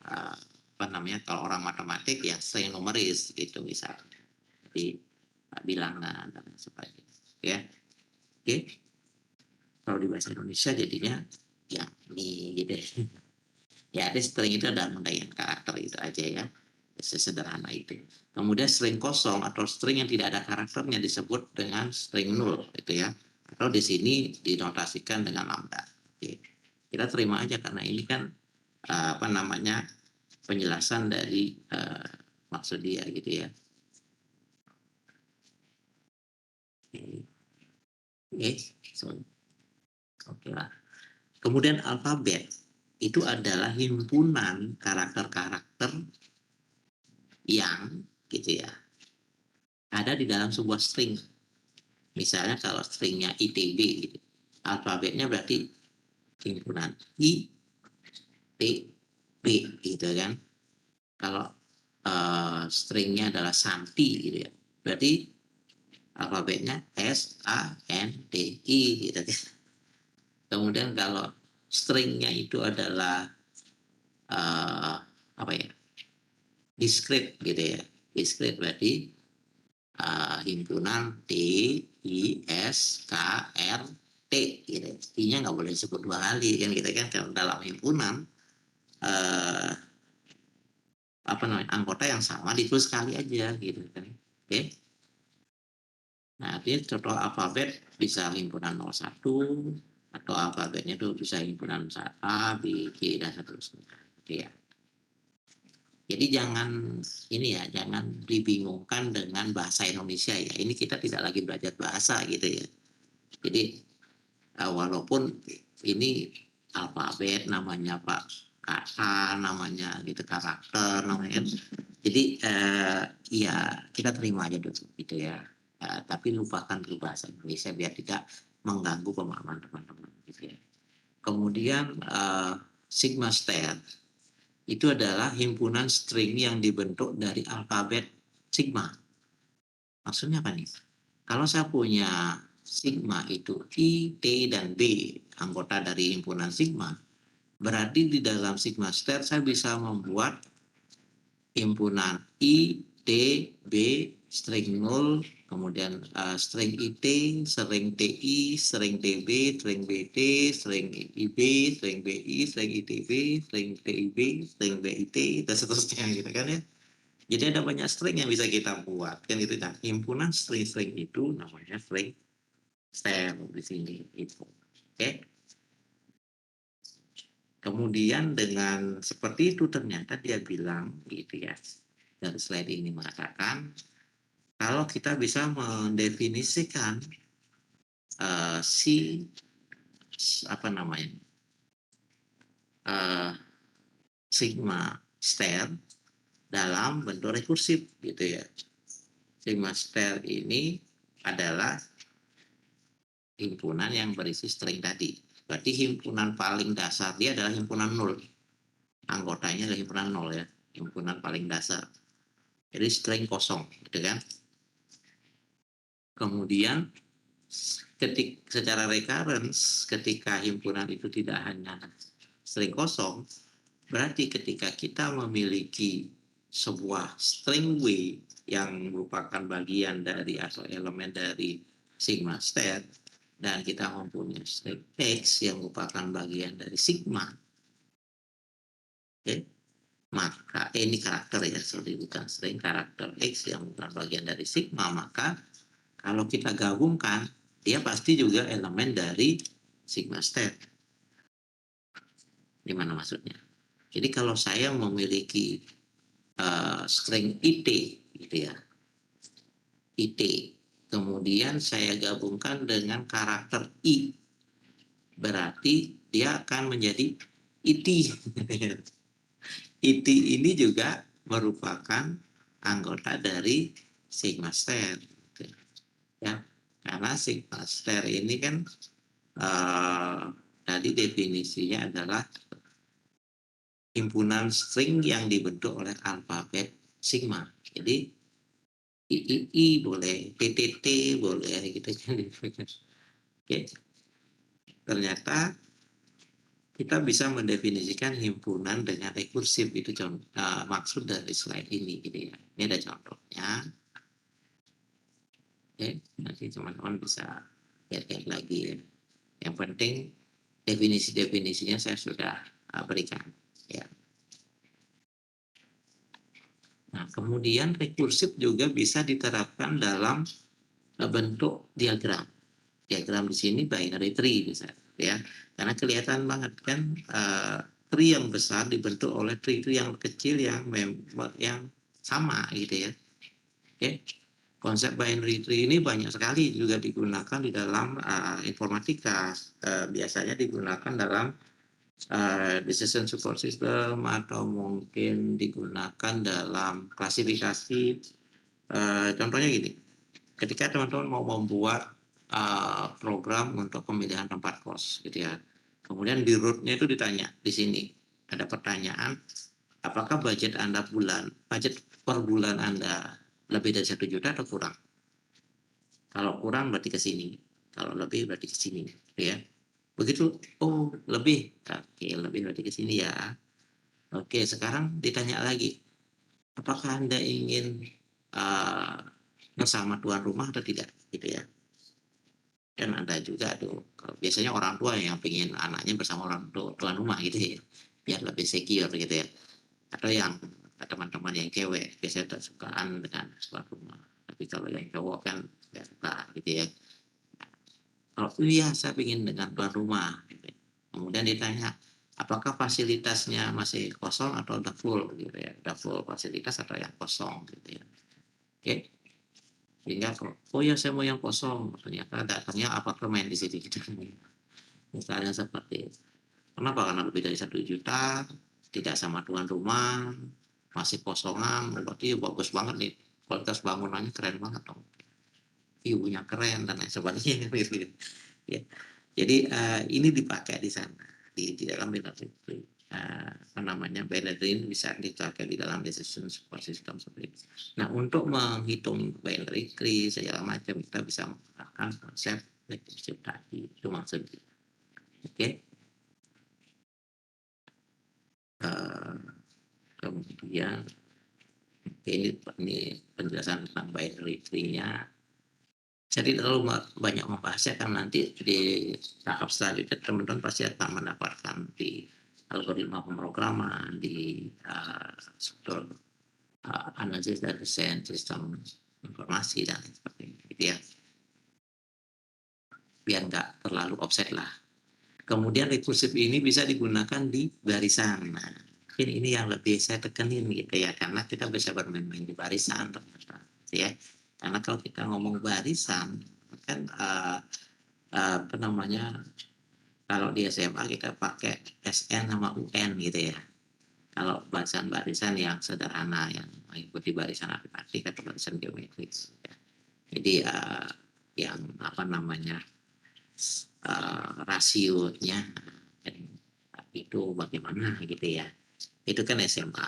kalau orang matematik ya string numeris gitu misalnya. Jadi bilangan dan sebagainya. Ya, oke. Kalau di bahasa Indonesia jadinya ya ini gitu. Ya, ada string itu ada rangkaian karakter itu aja ya. Sesederhana itu. Kemudian string kosong atau string yang tidak ada karakternya disebut dengan string null gitu ya. Atau di sini dinotasikan dengan lambda. Oke. Kita terima aja karena ini kan penjelasan dari maksud dia gitu ya. Oke lah. Kemudian alfabet itu adalah himpunan karakter-karakter yang gitu ya ada di dalam sebuah string. Misalnya kalau stringnya ITB gitu, alfabetnya berarti himpunan I, T, B gitu kan. Kalau stringnya adalah Santi gitu ya, berarti alfabetnya S, A, N, D, I gitu kan. Kemudian kalau stringnya itu adalah apa ya, diskrit gitu ya. Diskrit berarti himpunan T, I, S, K, R, T gitu. I-nya nggak boleh disebut 2 kali kan gitu kan, kalau dalam himpunan apa namanya, anggota yang sama ditulis sekali aja gitu kan. Oke. Nah, artinya contoh alfabet bisa himpunan 01 atau alfabetnya itu bisa himpunan A, B, C dan seterusnya. Gitu ya. Jadi jangan ini ya, jangan dibingungkan dengan bahasa Indonesia ya. Ini kita tidak lagi belajar bahasa gitu ya. Jadi walaupun ini alfabet namanya Pak kata, namanya gitu karakter namanya. Jadi ya kita terima aja dulu gitu ya. Tapi lupakan dulu bahasa Indonesia biar tidak mengganggu pemahaman teman-teman gitu ya. Kemudian Sigma Star itu adalah himpunan string yang dibentuk dari alfabet sigma. Maksudnya apa nih? Kalau saya punya sigma itu I, T, dan B, anggota dari himpunan sigma, berarti di dalam sigma star saya bisa membuat himpunan I, T, B, string 0, kemudian string IT, string TI, string TB, string BT, string IB, string BI, string ITB, string TIB, string BIT, dan seterusnya gitu kan ya. Jadi ada banyak string yang bisa kita buat kan itu kan. Himpunan string-string itu namanya string stem di sini itu. Oke. Kemudian dengan seperti itu ternyata dia bilang gitu ya. Dari slide ini mengatakan kalau kita bisa mendefinisikan si apa namanya sigma star dalam bentuk rekursif gitu ya. Sigma star ini adalah himpunan yang berisi string tadi. Berarti himpunan paling dasar dia adalah himpunan 0. Anggotanya adalah himpunan 0 ya. Himpunan paling dasar. Jadi string kosong gitu kan. Kemudian secara recurrence ketika himpunan itu tidak hanya string kosong, berarti ketika kita memiliki sebuah string W yang merupakan bagian dari atau elemen dari sigma star dan kita mempunyai string X yang merupakan bagian dari sigma, okay? Maka ini karakter ya, sorry bukan string, karakter X yang merupakan bagian dari sigma, maka kalau kita gabungkan dia pasti juga elemen dari sigma star. Gimana maksudnya? Jadi kalau saya memiliki string IT gitu ya, IT, kemudian saya gabungkan dengan karakter I, berarti dia akan menjadi IT. IT ini juga merupakan anggota dari sigma star gitu. Ya, karena sigma star ini kan tadi definisinya adalah himpunan string yang dibentuk oleh alfabet sigma. Jadi III boleh, TTT boleh gitu kan. Oke. Ternyata kita bisa mendefinisikan himpunan dengan rekursif, itu maksud dari slide ini gitu ya. Ini ada contohnya. Oke, nanti teman-teman bisa lihat lagi ya. Yang penting definisi-definisinya saya sudah berikan ya. Nah, kemudian rekursif juga bisa diterapkan dalam bentuk diagram. Diagram di sini binary tree bisa ya. Karena kelihatan banget kan tree yang besar dibentuk oleh tree yang kecil yang sama gitu ya. Oke. Konsep binary tree ini banyak sekali juga digunakan di dalam informatika. Biasanya digunakan dalam decision support system atau mungkin digunakan dalam klasifikasi. Contohnya gini, ketika teman-teman mau membuat program untuk pemilihan tempat kos gitu ya, kemudian di rootnya itu ditanya di sini ada pertanyaan, apakah budget per bulan Anda lebih dari 1 juta atau kurang? Kalau kurang berarti ke sini, kalau lebih berarti ke sini gitu ya. Begitu, oh lebih, oke lebih berarti ke sini ya. Oke, sekarang ditanya lagi, apakah Anda ingin bersama tuan rumah atau tidak? Gitu ya. Kan ada juga tuh, biasanya orang tua yang pengen anaknya bersama tuan rumah gitu ya, biar lebih secure gitu ya. Atau yang teman-teman yang cewek biasanya tak sukaan dengan tuan rumah. Tapi kalau yang cowok kan nggak suka gitu ya. Kalau iya saya ingin dengan tuan rumah. Gitu. Kemudian ditanya, apakah fasilitasnya masih kosong atau udah full gitu ya, udah full fasilitas atau yang kosong gitu ya. Oke, sehingga oh ya saya mau yang kosong, ternyata datangnya apartemen di sini gitu. Misalnya seperti itu. Kenapa? Karena lebih dari 1 juta, tidak sama tuan rumah, masih kosongan, berarti bagus banget nih, kualitas bangunannya keren banget dong, view-nya keren dan lain sebagainya gitu. Ya. Jadi ini dipakai di sana di dalam Benadryl. Apa namanya, Benadryl bisa dipakai di dalam decision support system seperti itu. Nah, untuk menghitung binary tree segala macam kita bisa menggunakan konsep recursive tadi, itu maksudnya. Oke. Kemudian ini penjelasan tentang binary tree-nya. Jadi terlalu banyak membahasnya kan nanti di tahap selanjutnya teman-teman pasti akan mendapatkan di algoritma pemrograman, di struktur analisis dan desain sistem informasi dan sebagainya gitu ya, biar nggak terlalu offset lah. Kemudian rekursif ini bisa digunakan di barisan. Nah, mungkin ini yang lebih saya tekenin gitu ya, karena kita bisa bermain-main di barisan ternyata, ya. Karena kalau kita ngomong barisan kan apa namanya, kalau di SMA kita pakai SN sama UN gitu ya. Kalau barisan-barisan yang sederhana yang mengikuti barisan aritmatik atau barisan geometris. Ya. Jadi yang apa namanya rasionya itu bagaimana gitu ya. Itu kan SMA.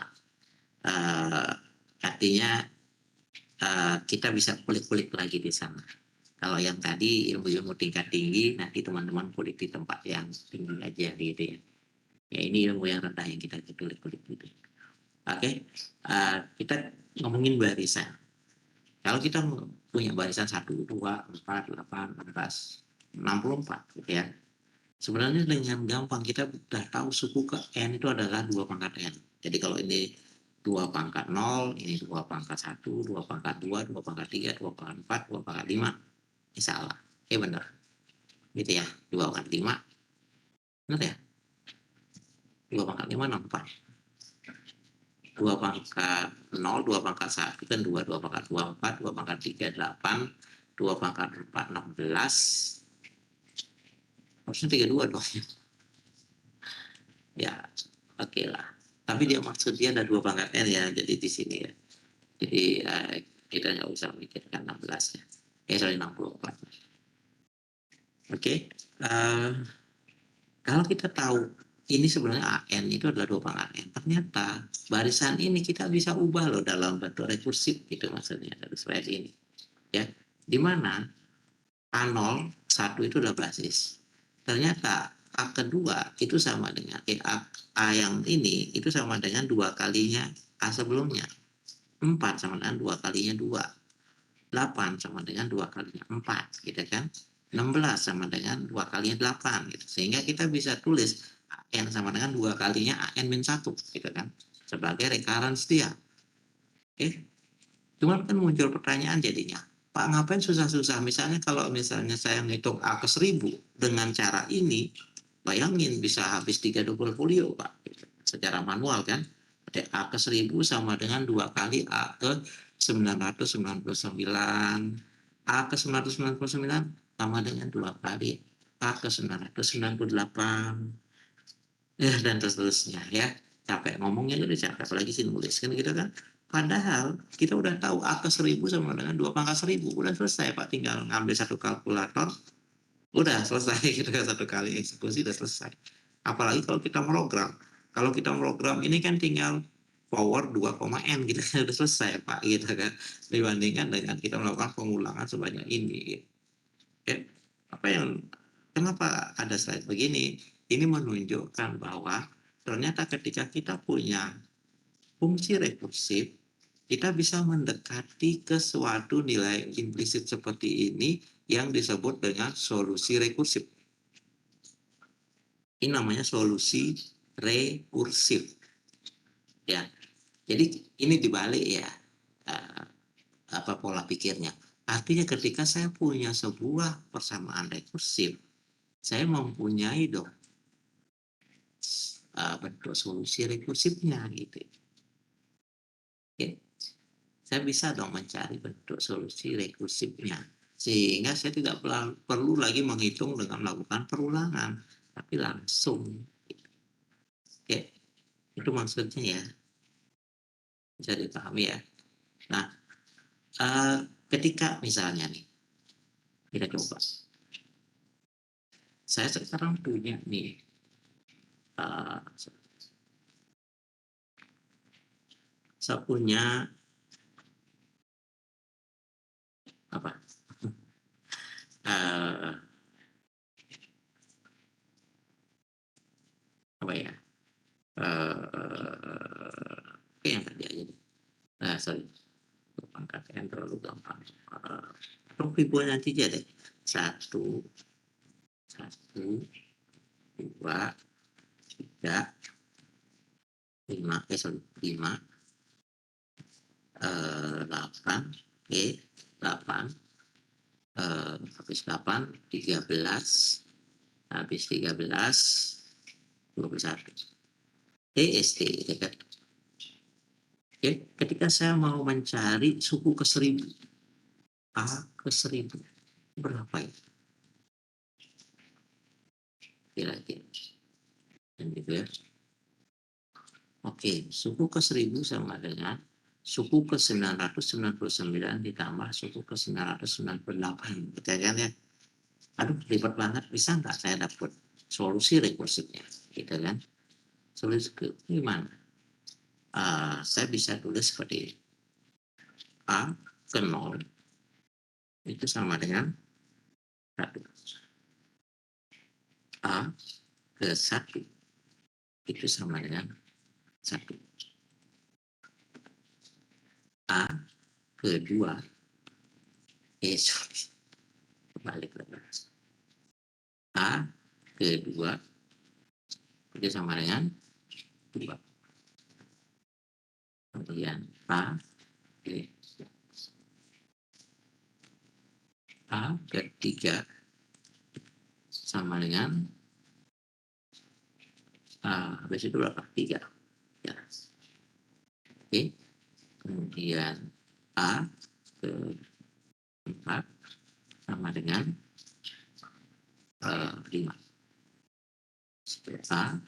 Artinya kita bisa kulik-kulik lagi di sana. Kalau yang tadi ilmu-ilmu tingkat tinggi, nanti teman-teman kulik di tempat yang tinggi aja gitu ya. Ya ini ilmu yang rendah yang kita kulik-kulik gitu. Oke, kita ngomongin barisan. Kalau kita punya barisan 1, 2, 4, 8, 16, 64 gitu ya. Sebenarnya dengan gampang kita sudah tahu suku ke N itu adalah 2 pangkat N. Jadi kalau ini 2 pangkat 0, ini 2 pangkat 1, 2 pangkat 2, 2 pangkat 3, 2 pangkat 4, 2 pangkat 5. Ini salah. Oke benar. Gitu ya. 2 pangkat 5. Benar ya? 2 pangkat 5, 64. 2 pangkat 0, 2 pangkat 1 kan 2, 2 pangkat 2, 4, 2 pangkat 3, 8, 2 pangkat 4, 16. Harusnya 32 dong. Ya, oke lah. Tapi dia maksud dia ada 2 pangkat N ya, jadi di sini ya. Jadi kita nggak usah memikirkan 16 ya. Sorry 64. Oke. Kalau kita tahu ini sebenarnya AN itu adalah 2 pangkat N. Ternyata barisan ini kita bisa ubah loh dalam bentuk rekursif gitu maksudnya dari slide ini. Ya, di mana A0, 1 itu adalah basis. Ternyata A kedua itu sama dengan A yang ini itu sama dengan 2 kalinya A sebelumnya. 4 sama dengan 2 kalinya 2. 8 sama dengan 2 kalinya 4 gitu kan. 16 sama dengan 2 kalinya 8 gitu. Sehingga kita bisa tulis AN sama dengan 2 kalinya AN min 1 gitu kan. Sebagai recurrence dia. Oke. Cuman kan muncul pertanyaan jadinya, Pak ngapain susah-susah? Misalnya kalau misalnya saya ngitung A ke 1000 dengan cara ini, bayangin bisa habis 3 double folio Pak. Secara manual kan. Ada A ke 1000 sama dengan 2 kali A ke 999. A ke 999 sama dengan 2 kali A ke 998. Ya, dan seterusnya ya. Capek ngomongnya jadi capek, apalagi sih nulis kan gitu kan. Padahal kita udah tahu A ke 1000 sama dengan 2 pangkat 1000. Udah selesai Pak, tinggal ngambil satu kalkulator, udah selesai gitu kan, satu kali eksekusi udah selesai. Apalagi kalau kita program. Kalau kita program ini kan tinggal power 2, n gitu kan udah selesai Pak gitu kan. Dibandingkan dengan kita melakukan pengulangan sebanyak ini. Gitu. Ya, apa yang kenapa ada slide begini? Ini menunjukkan bahwa ternyata ketika kita punya fungsi rekursif, kita bisa mendekati ke suatu nilai implisit seperti ini yang disebut dengan solusi rekursif. Ini namanya solusi rekursif. Ya, jadi ini dibalik ya pola pikirnya. Artinya ketika saya punya sebuah persamaan rekursif, saya mempunyai dong bentuk solusi rekursifnya gitu. Oke. Saya bisa dong mencari bentuk solusi rekursifnya, sehingga saya tidak perlu lagi menghitung dengan melakukan perulangan, tapi langsung. Oke, itu maksudnya ya, bisa dipahami ya. Nah, ketika misalnya nih, kita coba, saya sekarang punya nih, saya punya apa? Apa ya? Oke, yang tadi aja deh. Sorry, pangkat n terlalu gampang. Atau Fibonacci aja deh. 1, 2, 3, 5, 8, 8, habis 8, 13, habis 13, 21. EST, ya kan? Oke, ketika saya mau mencari suku ke 1000, A ke 1000, berapa ya? Kira-kira. Dan gitu ya. Oke, suku ke 1000 sama dengan suku ke 999 ditambah suku ke 998. Gitu kan ya. Aduh, ribet banget. Bisa nggak saya dapat solusi rekursifnya? Gitu kan. Solusi ke gimana? Saya bisa tulis seperti ini. A ke 0 itu sama dengan 1. A ke 1 itu sama dengan 1. A ke 2 balik lagi. A ke 2 itu sama dengan 2. Kemudian A ke 3 sama dengan habis itu berapa? 3 ya. Oke. Kemudian A ke 4 sama dengan 5. A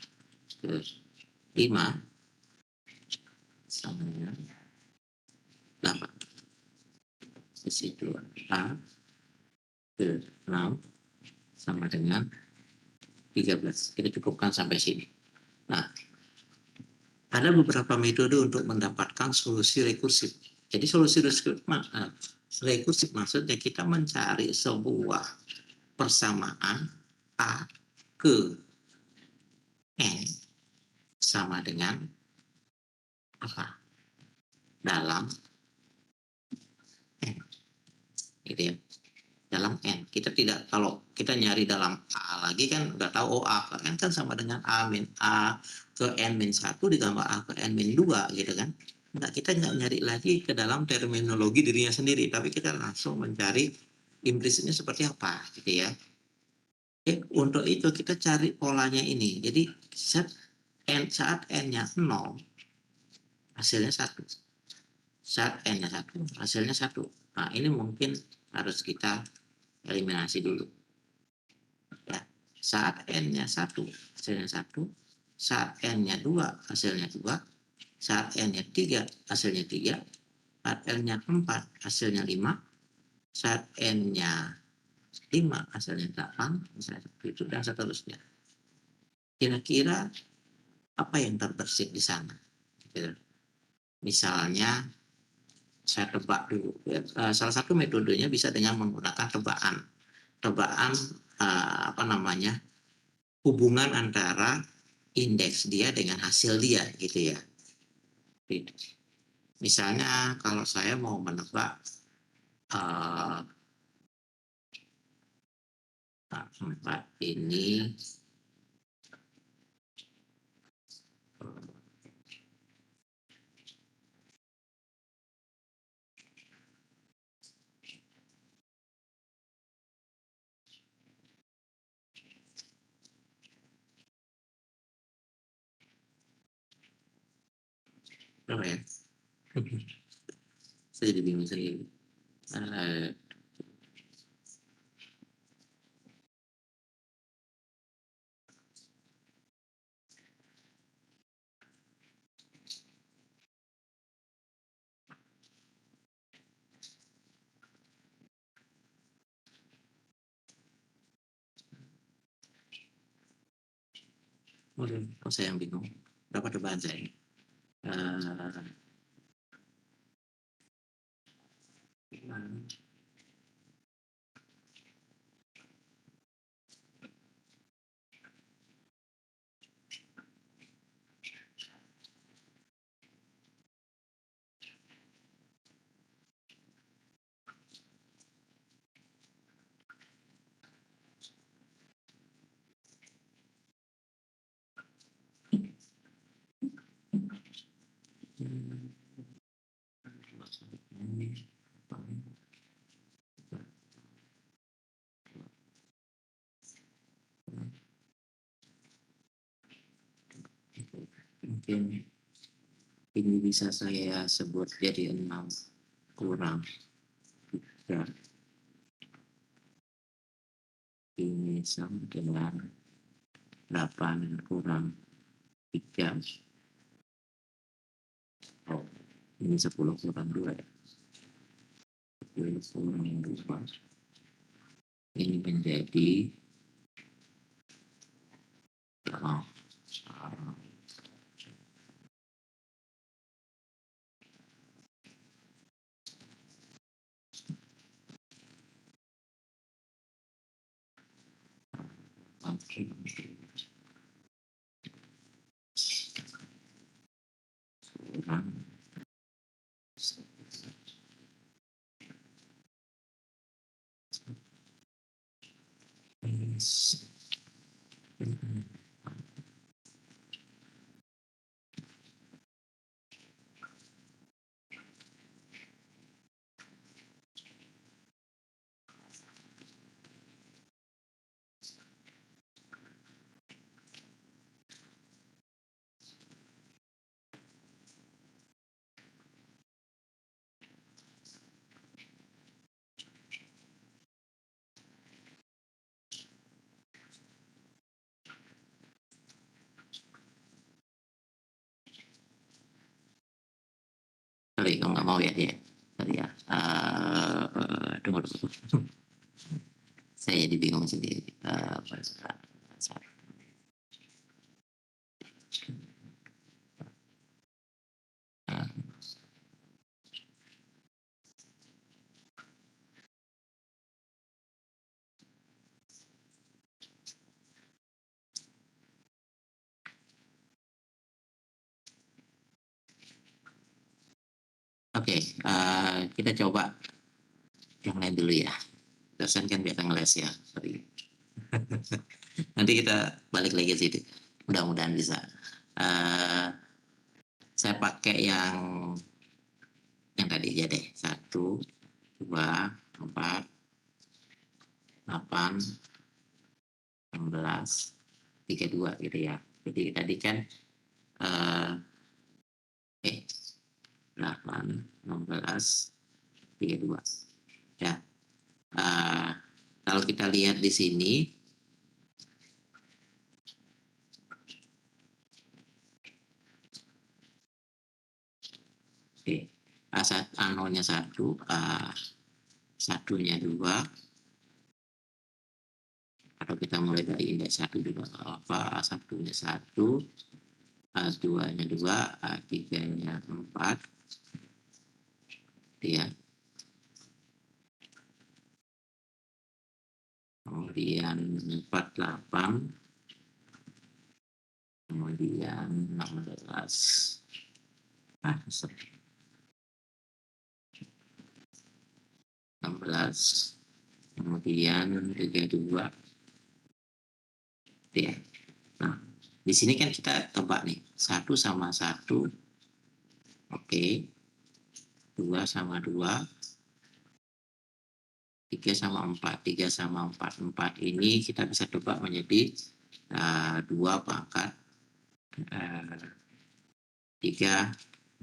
ke 5 sama dengan 8. Di situ A ke 6 sama dengan 13. Kita cukupkan sampai sini. Nah, ada beberapa metode untuk mendapatkan solusi rekursif. Jadi solusi rekursif maksudnya kita mencari sebuah persamaan A ke N sama dengan apa? Dalam N. Gitu ya. Dalam N. Kita tidak, kalau kita nyari dalam A lagi kan udah tahu, A ke N kan sama dengan A ke N-1 ditambah A ke N-2 gitu kan. Enggak, kita nggak nyari lagi ke dalam terminologi dirinya sendiri, tapi kita langsung mencari implisitnya seperti apa gitu ya. Untuk itu kita cari polanya ini. Jadi saat N-nya 0, hasilnya 1. Saat N-nya 1, hasilnya 1. Nah, ini mungkin harus kita eliminasi dulu. Ya. Saat N-nya 1, hasilnya 1. Saat N-nya 2, hasilnya 2. Saat N-nya 3, hasilnya 3. Saat N-nya 4, hasilnya 5. Saat N-nya 5, hasilnya 8. Misalnya itu dan seterusnya. Kira-kira apa yang terbersih di sana? Misalnya, saya tebak dulu. Salah satu metodenya bisa dengan menggunakan tebakan hubungan antara indeks dia dengan hasil dia gitu ya. Misalnya kalau saya mau menebak 4 ini berapa ya? Saya jadi bingung sendiri. Kok saya yang bingung? Berapa tebaan saya? Eh, mungkin ini bisa saya sebut jadi 6 kurang 3. Ini sama dengan 8 kurang 3. Oh, ini 10 kurang 2 ya. 10 kurang 2. Ini menjadi oh, kurang kali kalau nggak mau ya dia kali ya. Tunggu dulu. Saya jadi bingung sendiri. Oke, kita coba yang lain dulu ya. Dosen kan biasa ngeles ya. Sorry. Nanti kita balik lagi ke situ. Mudah-mudahan bisa. Uh, saya pakai yang tadi aja deh. 1, 2, 4, 8, 16, 32 gitu ya. Jadi tadi kan 8, 16, 32. Ya. Kalau kita lihat di sini, A0-nya 1, A1-nya 2, atau kita mulai dari indeks 1 juga apa, A1-nya 1, A2-nya 2, A3-nya 4, ya. Kemudian 48, kemudian 16, sorry, 16, kemudian 32, ya. Nah, di sini kan kita tebak nih, 1 sama 1, oke, 2 sama 2, 3 sama 4, 3 sama 4, 4 ini kita bisa tebak menjadi 2 pangkat 3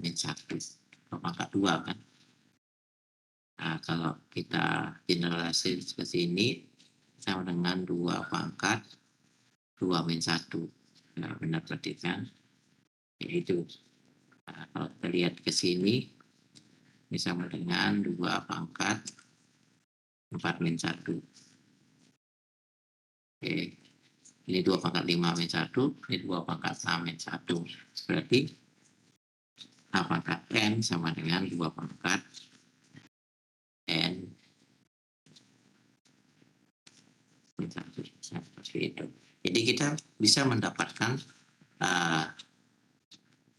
min 1, pangkat 2 kan. Nah, kalau kita generalisasi ke sini sama dengan 2 pangkat 2 min 1. Nah, benar berarti kan? Yaitu kalau kita lihat ke sini ini sama dengan 2 pangkat 4 min 1. Oke. Ini 2 pangkat 5 min 1, ini 2 pangkat 6 min 1. Berarti A pangkat N sama dengan 2 pangkat N min 1. Seperti itu. Jadi kita bisa mendapatkan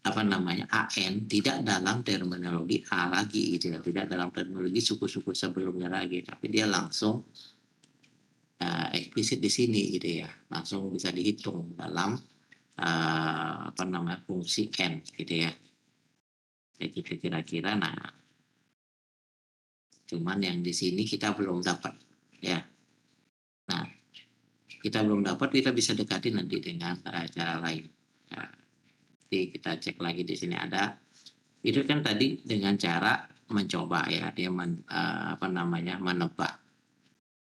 AN tidak dalam terminologi A lagi gitu ya, tidak dalam terminologi suku-suku sebelumnya lagi, tapi dia langsung eksplisit di sini gitu ya, langsung bisa dihitung dalam fungsi N gitu ya. Kayak gitu kira-kira. Nah, cuman yang di sini kita belum dapat ya. Nah, kita belum dapat, kita bisa dekati nanti dengan cara lain. Nah, jadi kita cek lagi di sini ada. Itu kan tadi dengan cara mencoba ya, dia menebak.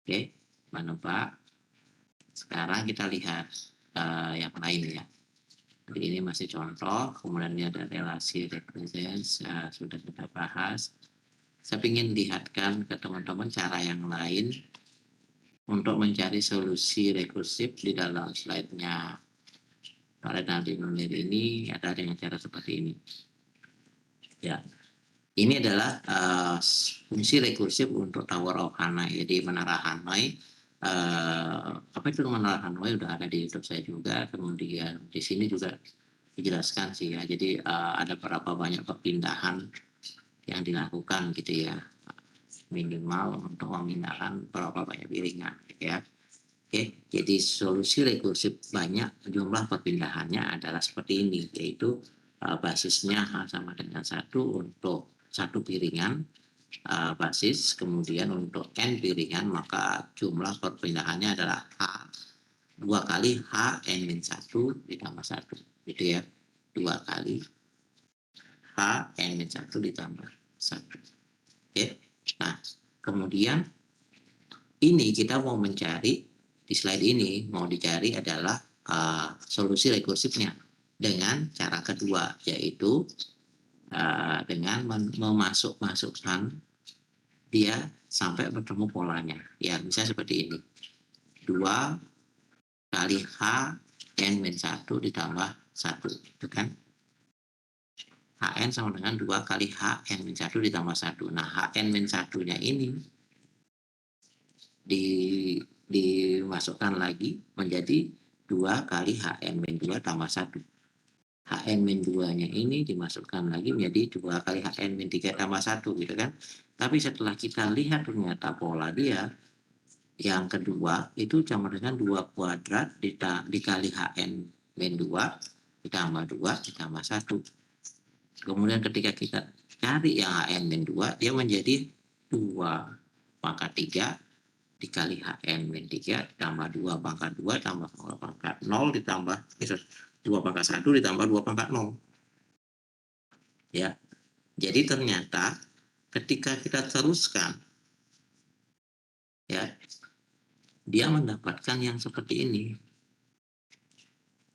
Oke, menebak. Sekarang kita lihat yang lain ya. Jadi ini masih contoh, kemudian ini ada relasi represents, sudah kita bahas. Saya ingin lihatkan ke teman-teman cara yang lain untuk mencari solusi rekursif di dalam slide-nya Pak Renaldi Munir ini ada dengan cara seperti ini. Ya, ini adalah fungsi rekursif untuk Tower of Hanoi. Jadi menara Hanoi, apa itu menara Hanoi udah ada di YouTube saya juga. Kemudian di sini juga dijelaskan sih ya. Jadi ada berapa banyak perpindahan yang dilakukan gitu ya, minimal untuk memindahkan berapa banyak piringan gitu ya. Oke, jadi solusi rekursif banyak jumlah perpindahannya adalah seperti ini, yaitu basisnya H sama dengan 1 untuk satu piringan basis, kemudian untuk N piringan maka jumlah perpindahannya adalah H 2 kali H N min 1 ditambah 1 gitu ya, 2 kali H N min 1 ditambah 1. Oke, nah kemudian ini kita mau mencari di slide ini, mau dicari adalah solusi rekursifnya dengan cara kedua, yaitu dengan memasukkan dia sampai bertemu polanya. Ya, bisa seperti ini. 2 kali H N min 1 ditambah 1. Itu kan? HN sama dengan 2 kali H N min 1 ditambah 1. Nah, HN min 1-nya ini dimasukkan lagi menjadi 2 kali HN min 2 tambah 1. HN min 2-nya ini dimasukkan lagi menjadi 2 kali HN min 3 tambah 1 gitu kan. Tapi setelah kita lihat ternyata pola dia yang kedua itu sama dengan 2 kuadrat dikali HN min 2 ditambah 2 ditambah 1. Kemudian ketika kita cari yang HN min 2, dia menjadi 2 pangkat 3 dikali HN min 3 tambah 2 pangkat 2 tambah 2 pangkat 0 ditambah 2 pangkat 1 ditambah 2 pangkat 0. Ya, jadi ternyata ketika kita teruskan, ya, dia mendapatkan yang seperti ini.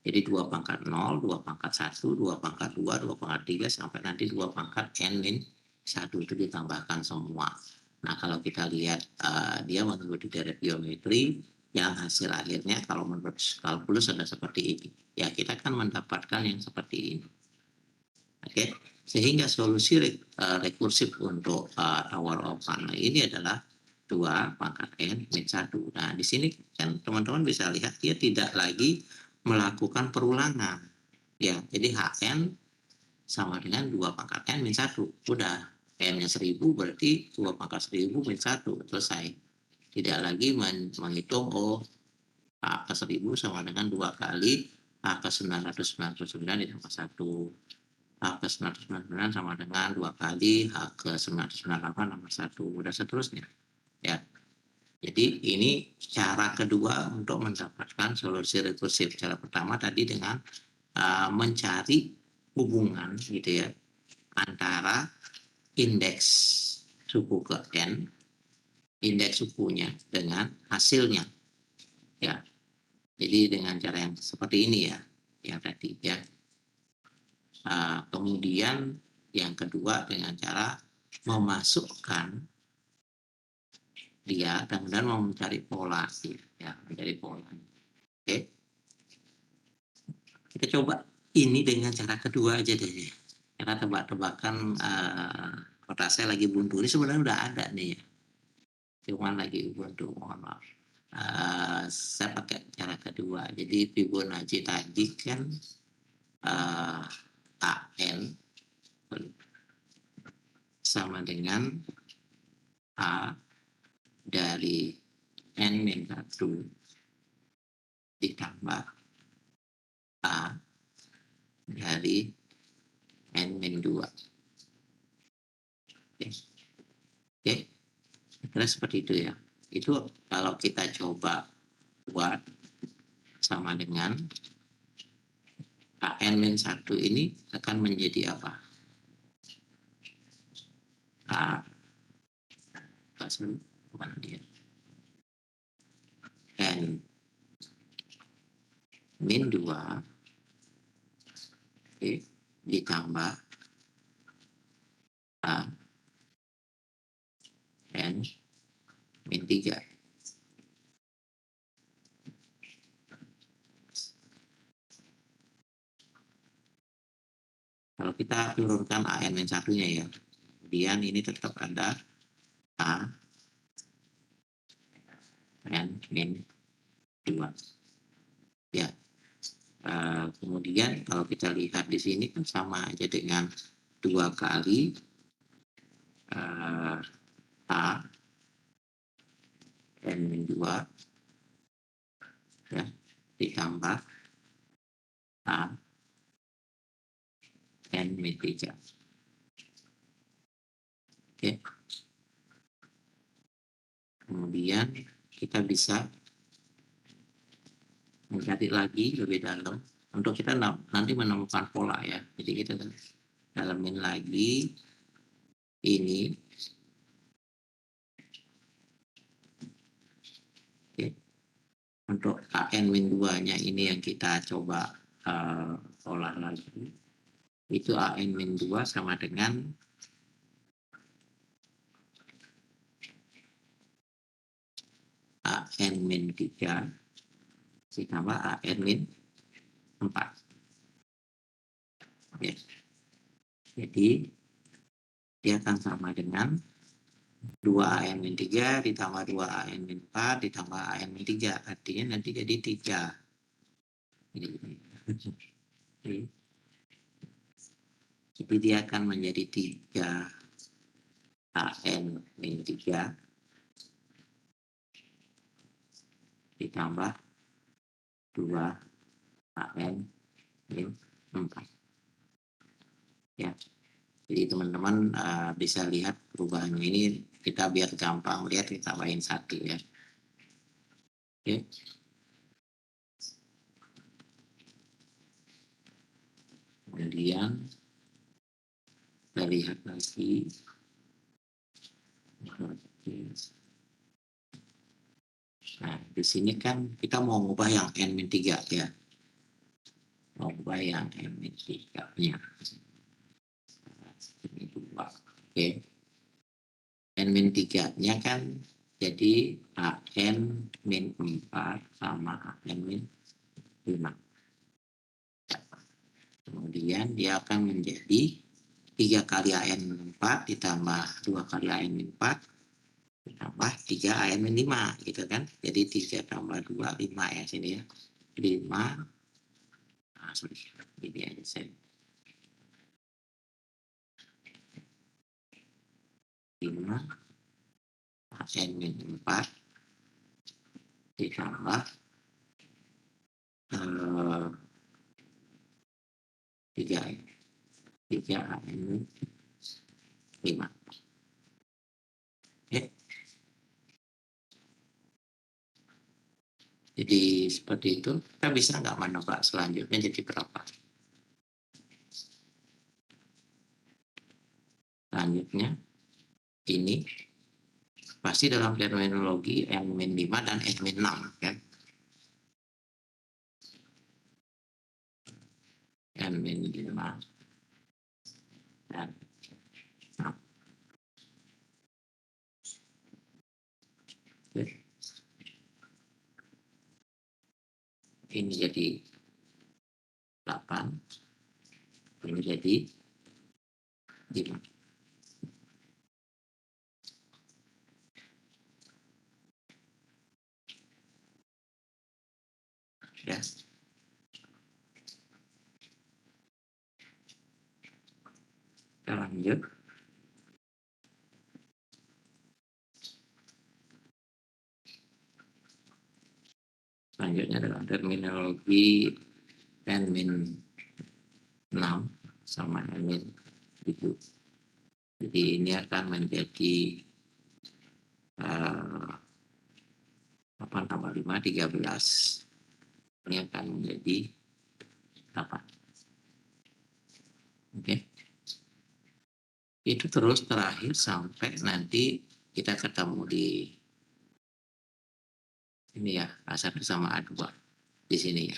Jadi 2 pangkat 0, 2 pangkat 1, 2 pangkat 2, 2 pangkat 3, sampai nanti 2 pangkat N min 1 itu ditambahkan semua. Nah, kalau kita lihat dia mengikuti deret geometri yang hasil akhirnya kalau menurut kalkulus ada seperti ini. Ya, kita kan mendapatkan yang seperti ini. Oke, sehingga solusi rekursif untuk Tower of Hanoi ini adalah 2 pangkat N min 1. Nah, di sini kan teman-teman bisa lihat dia tidak lagi melakukan perulangan. Ya, jadi HN sama dengan 2 pangkat N min 1. Udah, N-nya 1000 berarti 2 pangkat 1000 min 1, selesai. Tidak lagi menghitung, H ke 1000 sama dengan 2 kali H ke 999 ditambah 1. H ke 999 sama dengan 2 kali H ke 998 tambah 1. Udah seterusnya. Ya. Jadi ini cara kedua untuk mendapatkan solusi rekursif. Cara pertama tadi dengan mencari hubungan gitu ya antara indeks suku ke N, indeks sukunya dengan hasilnya. Ya. Jadi dengan cara yang seperti ini ya, yang tadi ya. Kemudian yang kedua dengan cara memasukkan dia dan kemudian mau mencari pola ya, mencari pola. Oke. Kita coba ini dengan cara kedua aja deh. Karena tebak-tebakan kota saya lagi buntu. Ini sebenarnya udah ada nih ya. Cuman lagi buntu, mohon maaf. Saya pakai cara kedua. Jadi Fibonacci tadi kan AN sama dengan A dari N-1 ditambah A dari N-2. Oke. Kira seperti itu ya. Itu kalau kita coba buat sama dengan AN-1 ini akan menjadi apa? Mana dia? N min 2 ditambah A N min 3. Kalau kita turunkan AN min 1-nya ya, kemudian ini tetap ada A N min 2. Ya. Kemudian kalau kita lihat di sini kan sama aja dengan 2 kali A N min 2 ya, ditambah A N min 3. Oke. Kemudian kita bisa mencari lagi lebih dalam untuk kita nanti menemukan pola ya. Jadi kita dalamin lagi ini. Oke. Untuk AN-2-nya ini yang kita coba olah lagi. Itu AN-2 sama dengan AN-3 ditambah AN-4. Ya. Jadi dia akan sama dengan 2 AN-3 ditambah 2 AN-4 ditambah AN-3. Artinya nanti jadi 3. Jadi dia akan menjadi 3 AN-3 ditambah 2 AN-4. Ya. Jadi teman-teman bisa lihat perubahannya ini, kita biar gampang lihat kita tambahin 1 ya. Oke. Kemudian kita lihat lagi. Nah, di sini kan kita mau mengubah yang N-3 ya. Mau ubah yang N-3-nya. Ini 2. Oke. N-3-nya kan jadi AN-4 sama AN-5. Kemudian dia akan menjadi 3 kali AN-4 ditambah 2 kali AN-4 ditambah 3 AN-5 gitu kan. Jadi 3 tambah 2, 5 ya sini ya. 5 asli. Ini aja saya. 5 N-4 ditambah 3 N5. Oke. Jadi seperti itu. Kita bisa nggak menebak selanjutnya jadi berapa? Selanjutnya ini pasti dalam terminologi N-5 dan N-6 kan? N-5 dan 6. Ini jadi 8, ini jadi 5. Ya. Kita lanjut. Selanjutnya dalam terminologi N-6 sama N-7. Jadi ini akan menjadi 8 tambah 5, 13. Ini akan menjadi 8. Oke. Itu terus terakhir sampai nanti kita ketemu di ini ya, A1 sama A2 di sini ya.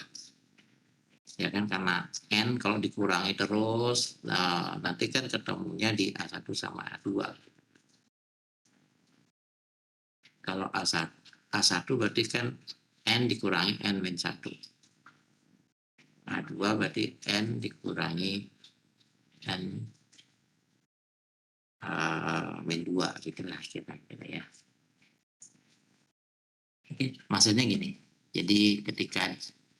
Ya kan, karena N kalau dikurangi terus, nah, nanti kan ketemunya di A1 sama A2. Kalau A1 berarti kan N dikurangi N-1. A2 berarti N dikurangi N-2 gitulah kira-kira ya. Oke, maksudnya gini. Jadi ketika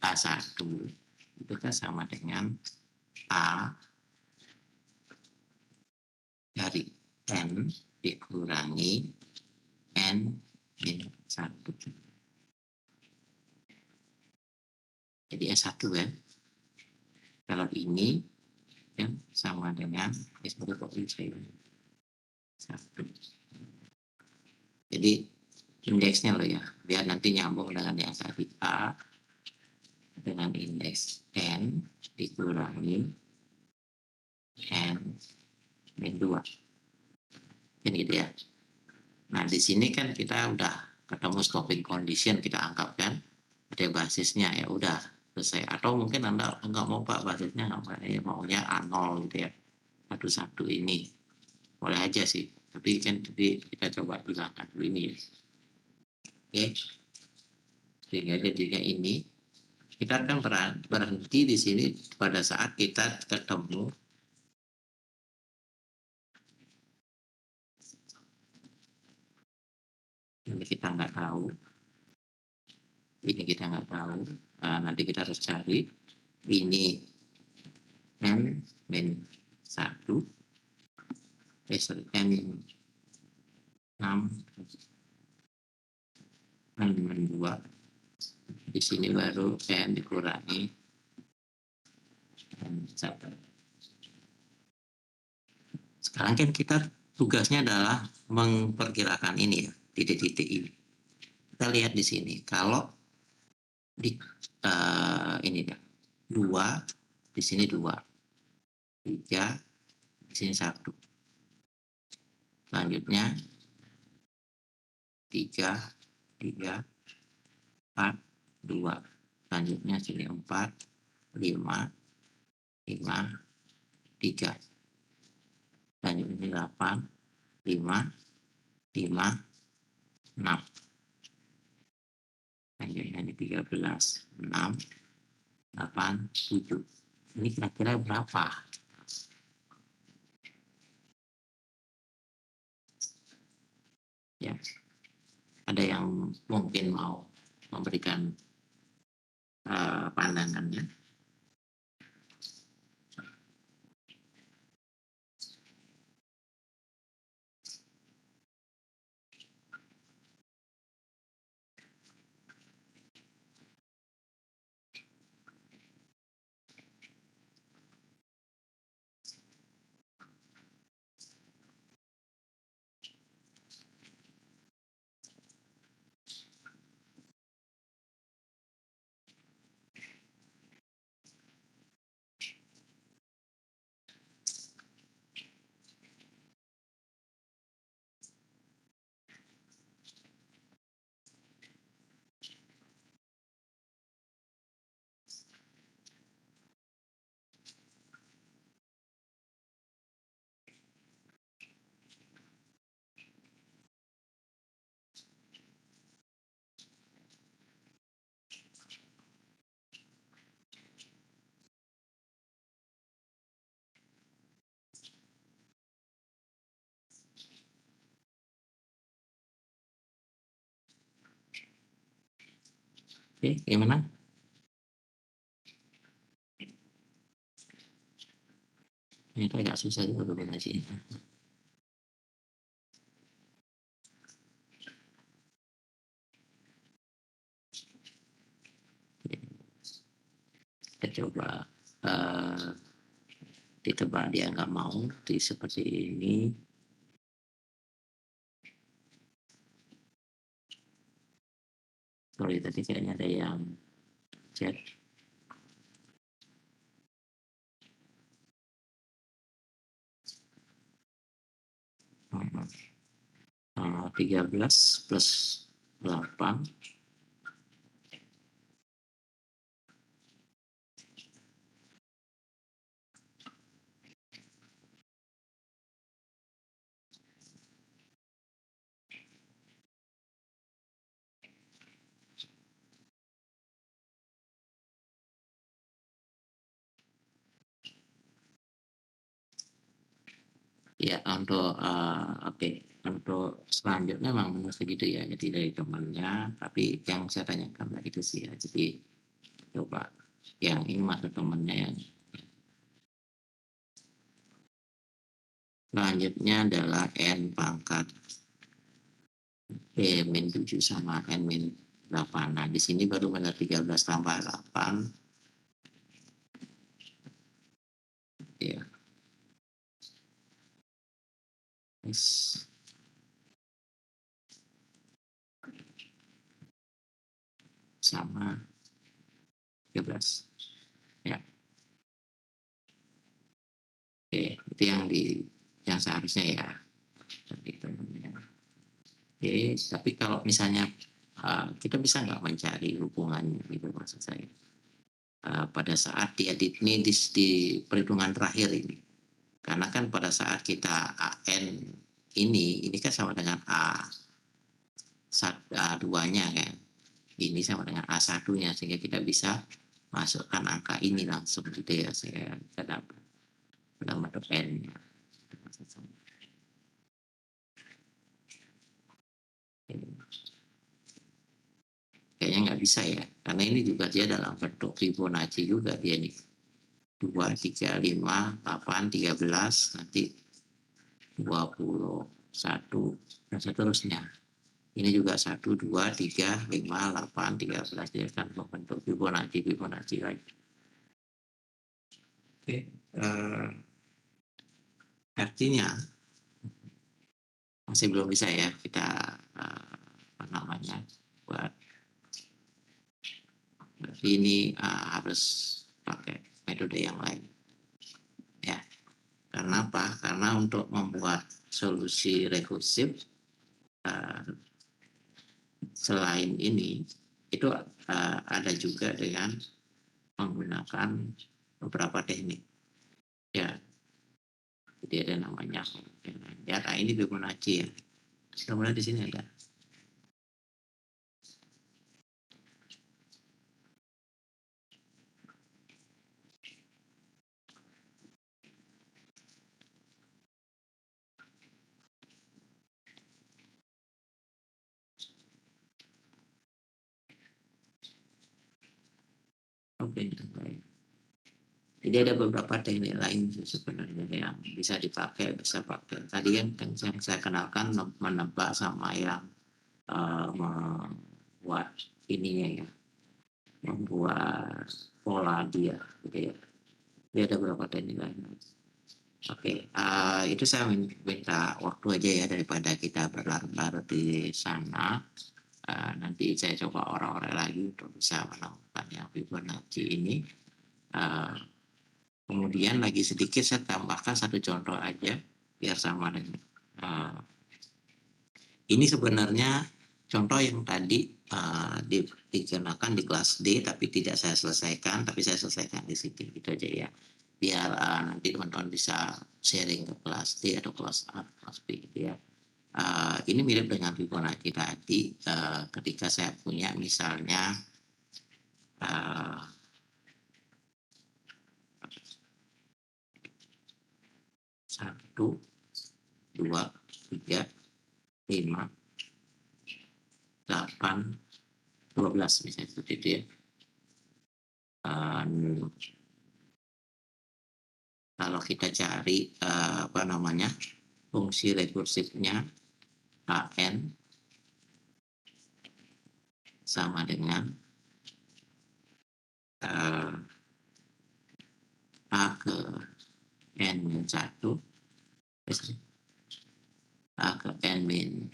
A1 itu kan sama dengan A dari N dikurangi N-1. Jadi S1 kan. Kalau ini kan sama dengan S1. Jadi indeksnya loh ya, biar nanti nyambung dengan yang tadi A dengan indeks N dikurangi N-2. Ini gitu ya. Nah, di sini kan kita udah ketemu stopping condition, kita anggap kan ada basisnya, ya udah selesai. Atau mungkin Anda nggak mau Pak basisnya, maunya A0 gitu ya. 1 ini. Boleh aja sih. Tapi kan jadi kita coba hilangkan dulu ini ya. Oke. Sehingga jadinya ini kita akan berhenti di sini pada saat kita ketemu ini kita nggak tahu, ini kita nggak tahu. Nah, nanti kita harus cari ini N-1 N6 N2. Di sini baru N dikurangi N1. Sekarang kan kita tugasnya adalah memperkirakan ini ya, titik-titik ini. Kita lihat di sini, kalau di ini ya, 2 di sini 2, 3 di sini 1. Selanjutnya 3 4 2. Selanjutnya sini 4 5 5 3. Selanjutnya 8 5 5 6. Selanjutnya ini 13 6 8 7. Ini kira-kira berapa? Ya, ada yang mungkin mau memberikan pandangannya? Oke, gimana? Ini tuh agak susah juga kombinasinya. Kita coba ditebak, dia nggak mau di seperti ini. Sorry, tadi kayaknya ada yang chat. 13 plus 8. Ya, untuk oke, untuk selanjutnya memang segitu ya. Jadi dari temannya, tapi yang saya tanyakan itu sih ya. Jadi coba yang ini masuk temannya yang selanjutnya adalah n pangkat b min 7 sama n min 8. Nah, di sini baru benar 13 tambah 8. Ya. Yes. Sama 13. Ya. Oke, itu yang seharusnya ya. Itu. Oke, tapi kalau misalnya kita bisa nggak mencari hubungannya gitu maksud saya. Pada saat dia di perhitungan terakhir ini. Karena kan pada saat kita AN ini kan sama dengan A2-nya kan. Ini sama dengan A1-nya sehingga kita bisa masukkan angka ini langsung gitu ya. Saya dapat bentuk N. Kayaknya nggak bisa ya. Karena ini juga dia dalam bentuk Fibonacci juga dia nih. 2, 3, 5, 8, 13, nanti 21, dan seterusnya. Ini juga 1, 2, 3, 5, 8, 13. Dia akan membentuk Fibonacci lagi. Oke. Artinya masih belum bisa ya kita apa namanya buat ini harus pakai metode yang lain ya. Karena apa? Karena untuk membuat solusi rekursif selain ini itu ada juga dengan menggunakan beberapa teknik ya. Jadi ada namanya ya. Nah, ini Fibonacci ya. Kemudian di sini ada jadi ada beberapa teknik lain sebenarnya yang bisa dipakai, bisa pakai. Tadi yang saya kenalkan menebak sama yang membuat ininya ya, membuat pola dia, gitu ya. Dia ada beberapa teknik lain. Oke, itu saya minta waktu aja ya daripada kita berlarut-larut di sana. Nanti saya coba orang-orang lagi untuk bisa menemukan yang Fibonacci ini. Kemudian lagi sedikit saya tambahkan satu contoh aja biar sama dengan ini sebenarnya contoh yang tadi dikenakan di kelas D tapi tidak saya selesaikan, tapi saya selesaikan di sini gitu aja ya, biar nanti teman-teman bisa sharing ke kelas D atau kelas A, kelas B gitu ya. Ini mirip dengan Fibonacci tadi ketika saya punya misalnya 1, 2, 3, 5, 8, 12 misalnya seperti itu ya. Kalau kita cari fungsi rekursifnya AN sama dengan A ke N min 1 A ke N min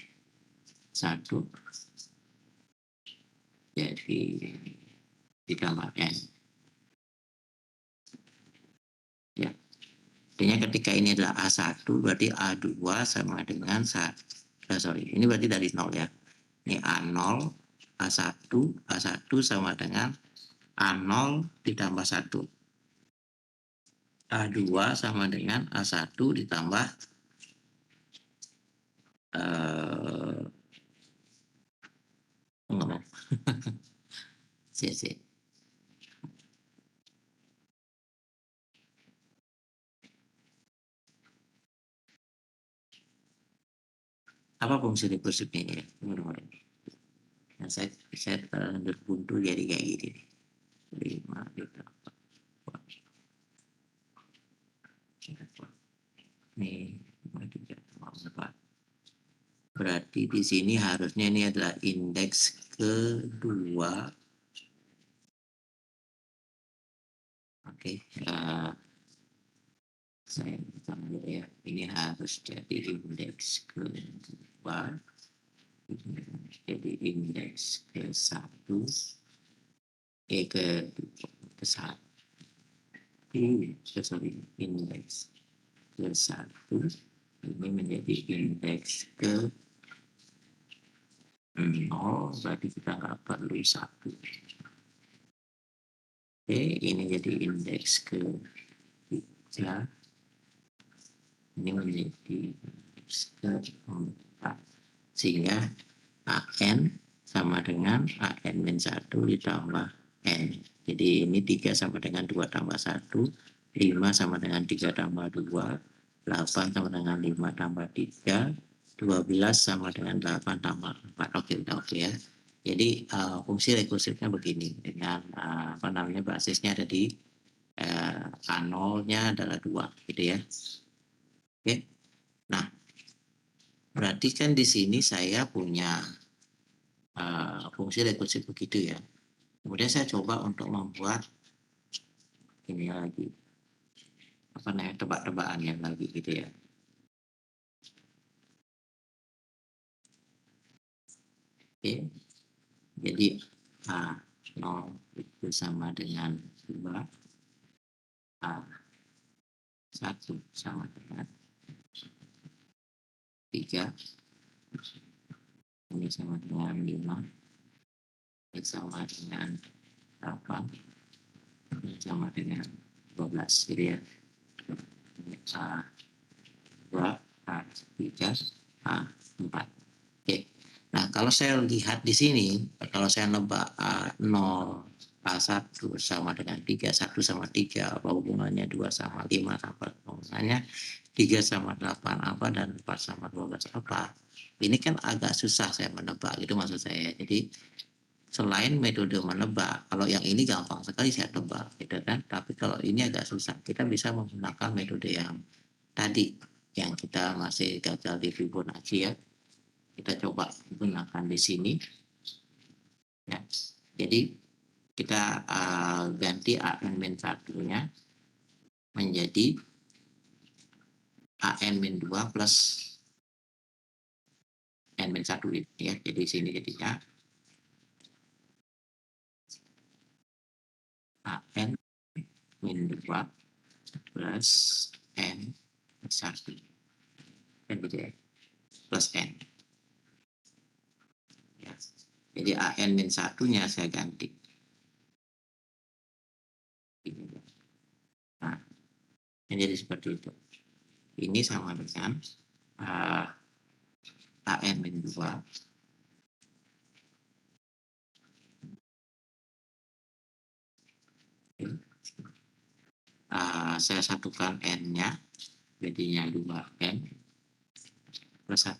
1 jadi ditambah N ya. Artinya ketika ini adalah A1 berarti A2 sama dengan ini berarti dari 0 ya. Ini A0, A1, A1 sama dengan A0 ditambah 1. A2 sama dengan A1 ditambah ngomong. CC. Apa fungsi rekursifnya ini ya? Nah, saya berbuntu jadi kayak gini. 5 ditambah 4. Nih, 5 ditambah 4. Berarti di sini harusnya ini adalah indeks kedua. Oke, saya tambah ya. Ini harus jadi indeks kedua. Jadi indeks ke-1 indeks ke-1 ini menjadi indeks ke 0, berarti kita nggak perlu 1. Oke, ini jadi indeks ke-3, ini menjadi indeks ke-4, sehingga AN sama dengan AN min 1 ditambah N. Jadi ini 3 sama dengan 2 tambah 1, 5 sama dengan 3 tambah 2, 8 sama dengan 5 tambah 3, 12 sama dengan 8 tambah 4. Oke ya. Jadi fungsi rekursifnya begini, dengan basisnya ada di A0-nya adalah 2 gitu ya. Oke. Nah, berarti kan di sini saya punya fungsi rekursif begitu ya. Kemudian saya coba untuk membuat ini lagi, tebak-tebakannya lagi gitu ya. Oke, jadi A0 itu sama dengan 2, A1 sama dengan 3, ini sama dengan 5, ini sama dengan 8, ini sama dengan 12 gitu ya. A2, A3, A4. Oke. Nah, kalau saya lihat di sini, kalau saya nebak A0, A1 sama dengan 3, 1 sama 3, apa hubungannya 2 sama 5, apa hubungannya 3 sama 8 apa, dan 4 sama 12 apa. Ini kan agak susah saya menebak, itu maksud saya. Jadi selain metode menebak, kalau yang ini gampang sekali saya tebak, gitu kan. Tapi kalau ini agak susah, kita bisa menggunakan metode yang tadi, yang kita masih gagal di Fibonacci ya. Kita coba gunakan di sini ya. Jadi kita ganti AN min 1-nya menjadi AN min 2 plus N min 1 ya. Jadi sini jadinya AN min 2 plus N min 1 kan gitu ya, plus N ya. Jadi AN min 1-nya saya ganti. Nah, jadi seperti itu. Ini sama dengan AN min 2 saya satukan N-nya jadinya 2N plus 1.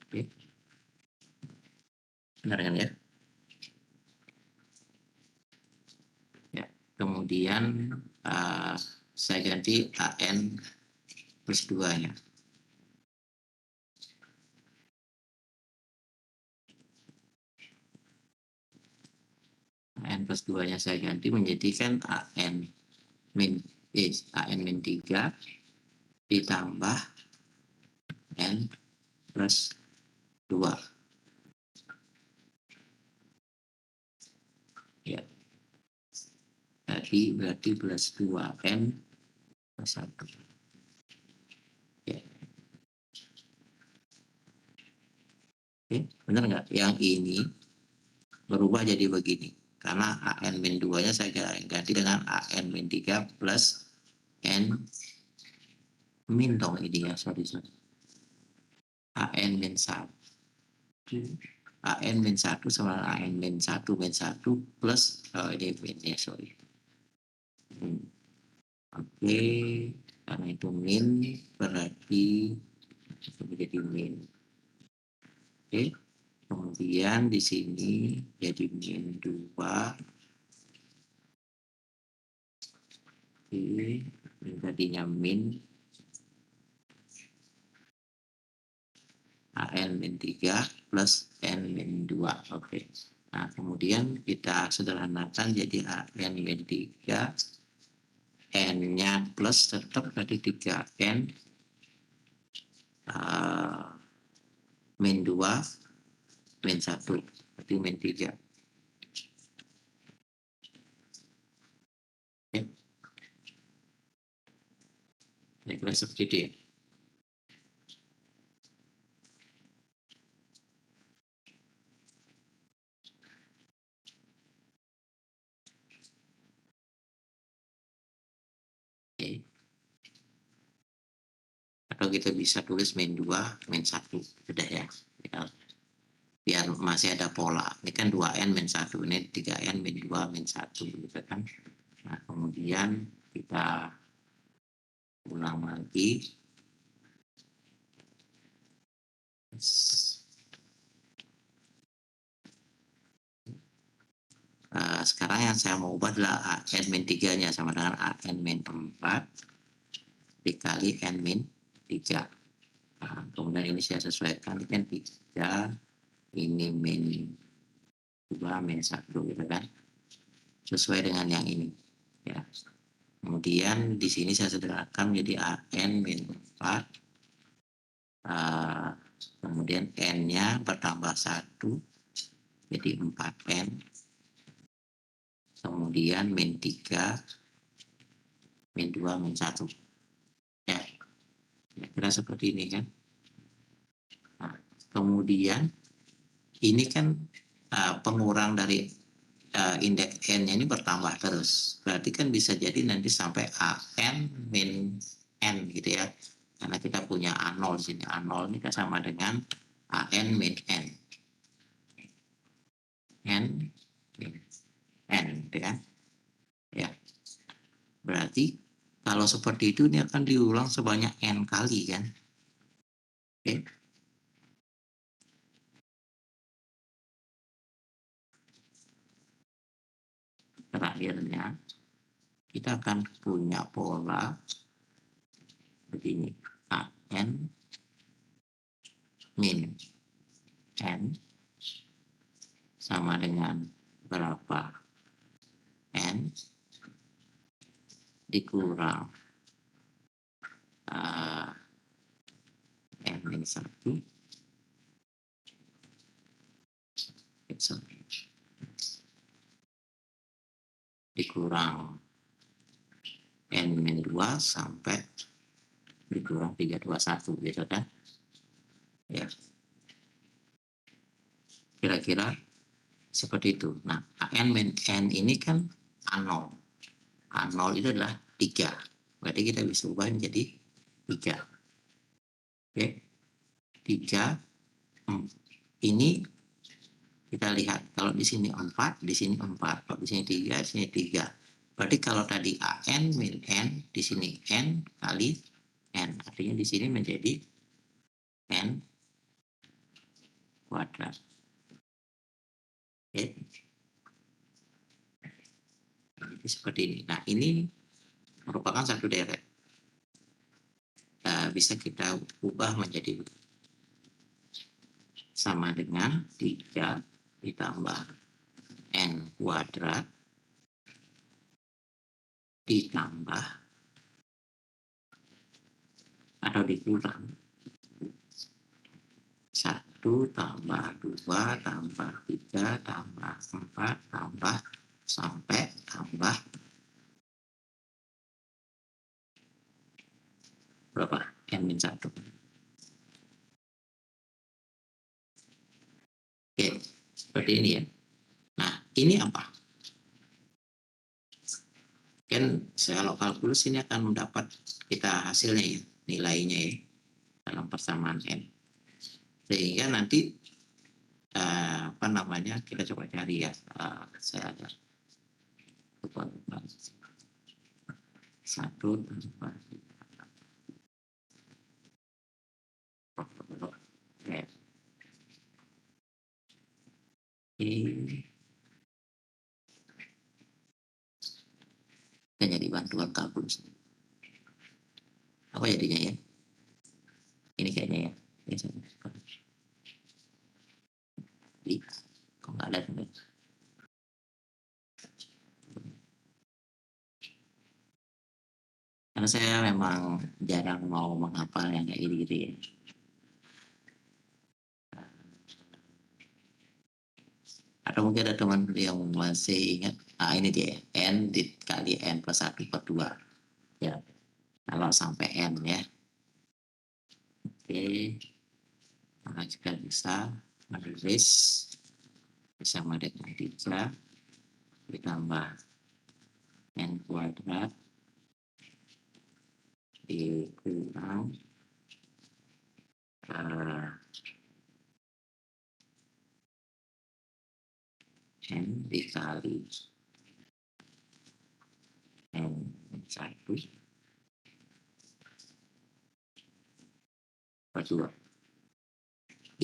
Oke. Benar kan ya? Ya, kemudian saya ganti AN plus 2-nya. AN plus 2-nya saya ganti menjadikan AN min 3 ditambah N plus 2. Ya, tadi berarti plus 2N plus 1. Ya. Oke, benar nggak? Yang ini berubah jadi begini. Karena AN min 2-nya saya ganti dengan AN min 3 plus N min dong ini ya, sorry. AN min 1. AN min 1 sama AN min 1 plus ini min ya, sorry. Oke, karena itu min berarti menjadi min. Oke, kemudian di sini jadi min 2. Oke, ini tadinya min AN min 3 plus N min 2. Oke. Nah, kemudian kita sederhanakan jadi AN min 3, N-nya plus tetap tadi 3N min 2 min 1 berarti min 3. Oke. Kira-kira seperti itu ya. Oke. Atau kita bisa tulis min 2 min 1 sudah ya. Biar masih ada pola. Ini kan 2N min 1, ini 3N min 2 min 1 gitu kan. Nah, kemudian kita ulang lagi. Sekarang yang saya mau ubah adalah AN min 3-nya sama dengan AN min 4 dikali N min 3. Nah, kemudian ini saya sesuaikan, ini kan 3, ini min 2 min 1 gitu kan. Sesuai dengan yang ini. Ya. Kemudian di sini saya sederhanakan menjadi AN min 4. Kemudian N-nya bertambah 1 jadi 4N. Kemudian min 3 min 2 min 1. Ya, kira seperti ini kan. Nah, kemudian ini kan pengurang dari indeks N-nya ini bertambah terus. Berarti kan bisa jadi nanti sampai AN min N gitu ya. Karena kita punya A0 di sini. A0 ini kan sama dengan AN min N. N min N gitu kan. Ya. Berarti kalau seperti itu ini akan diulang sebanyak N kali kan. Oke. Terakhirnya kita akan punya pola begini. AN min N sama dengan berapa N dikurang N min 1 dikurang N min 2 sampai dikurang 321 gitu kan. Ya. Kira-kira seperti itu. Nah, AN min N ini kan A0. A0 itu adalah 3. Berarti kita bisa ubah menjadi 3. Oke. 3. Ini kita lihat kalau di sini 4, di sini 4. Kalau di sini 3, di sini 3. Berarti kalau tadi AN min N, di sini N kali N. Artinya di sini menjadi N kuadrat. seperti ini. Nah, ini merupakan satu deret. Bisa kita ubah menjadi sama dengan 3 ditambah N kuadrat ditambah atau dikurang 1 tambah 2 tambah 3 tambah 4 tambah sampai tambah berapa? N-1. Oke, seperti ini ya. Nah, ini apa? Kan kalau kalkulus ini akan mendapat kita hasilnya ya, nilainya ya, dalam persamaan N. Sehingga nanti apa namanya, kita coba cari ya. Saya ada satu tambah ini kan jadi bantuan kalkulus. Apa jadinya ya? Ini kayaknya ya. Jadi, kok nggak ada nih? Karena saya memang jarang mau menghafal yang kayak gitu ya. Atau mungkin ada teman yang masih ingat, ini dia, N dikali N plus 1 per 2. Ya, kalau sampai N ya. Oke, maka juga bisa menulis bersama dengan 3 ditambah N kuadrat dikurang N dikali N1 per 2.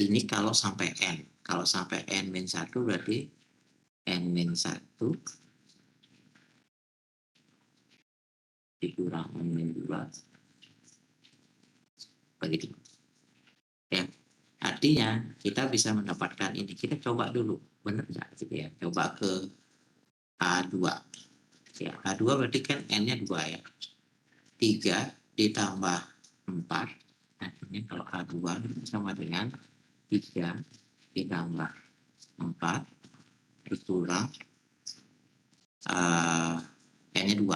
Ini kalau sampai N. Kalau sampai N-1 berarti N-1 dikurang N-2. Begitu. Ya. Artinya kita bisa mendapatkan ini. Kita coba dulu. Benar nggak gitu ya. Coba ke A2. Ya, A2 berarti kan N-nya 2 ya. 3 ditambah 4. Artinya kalau A2 sama dengan 3 ditambah 4 dikurang N-nya 2.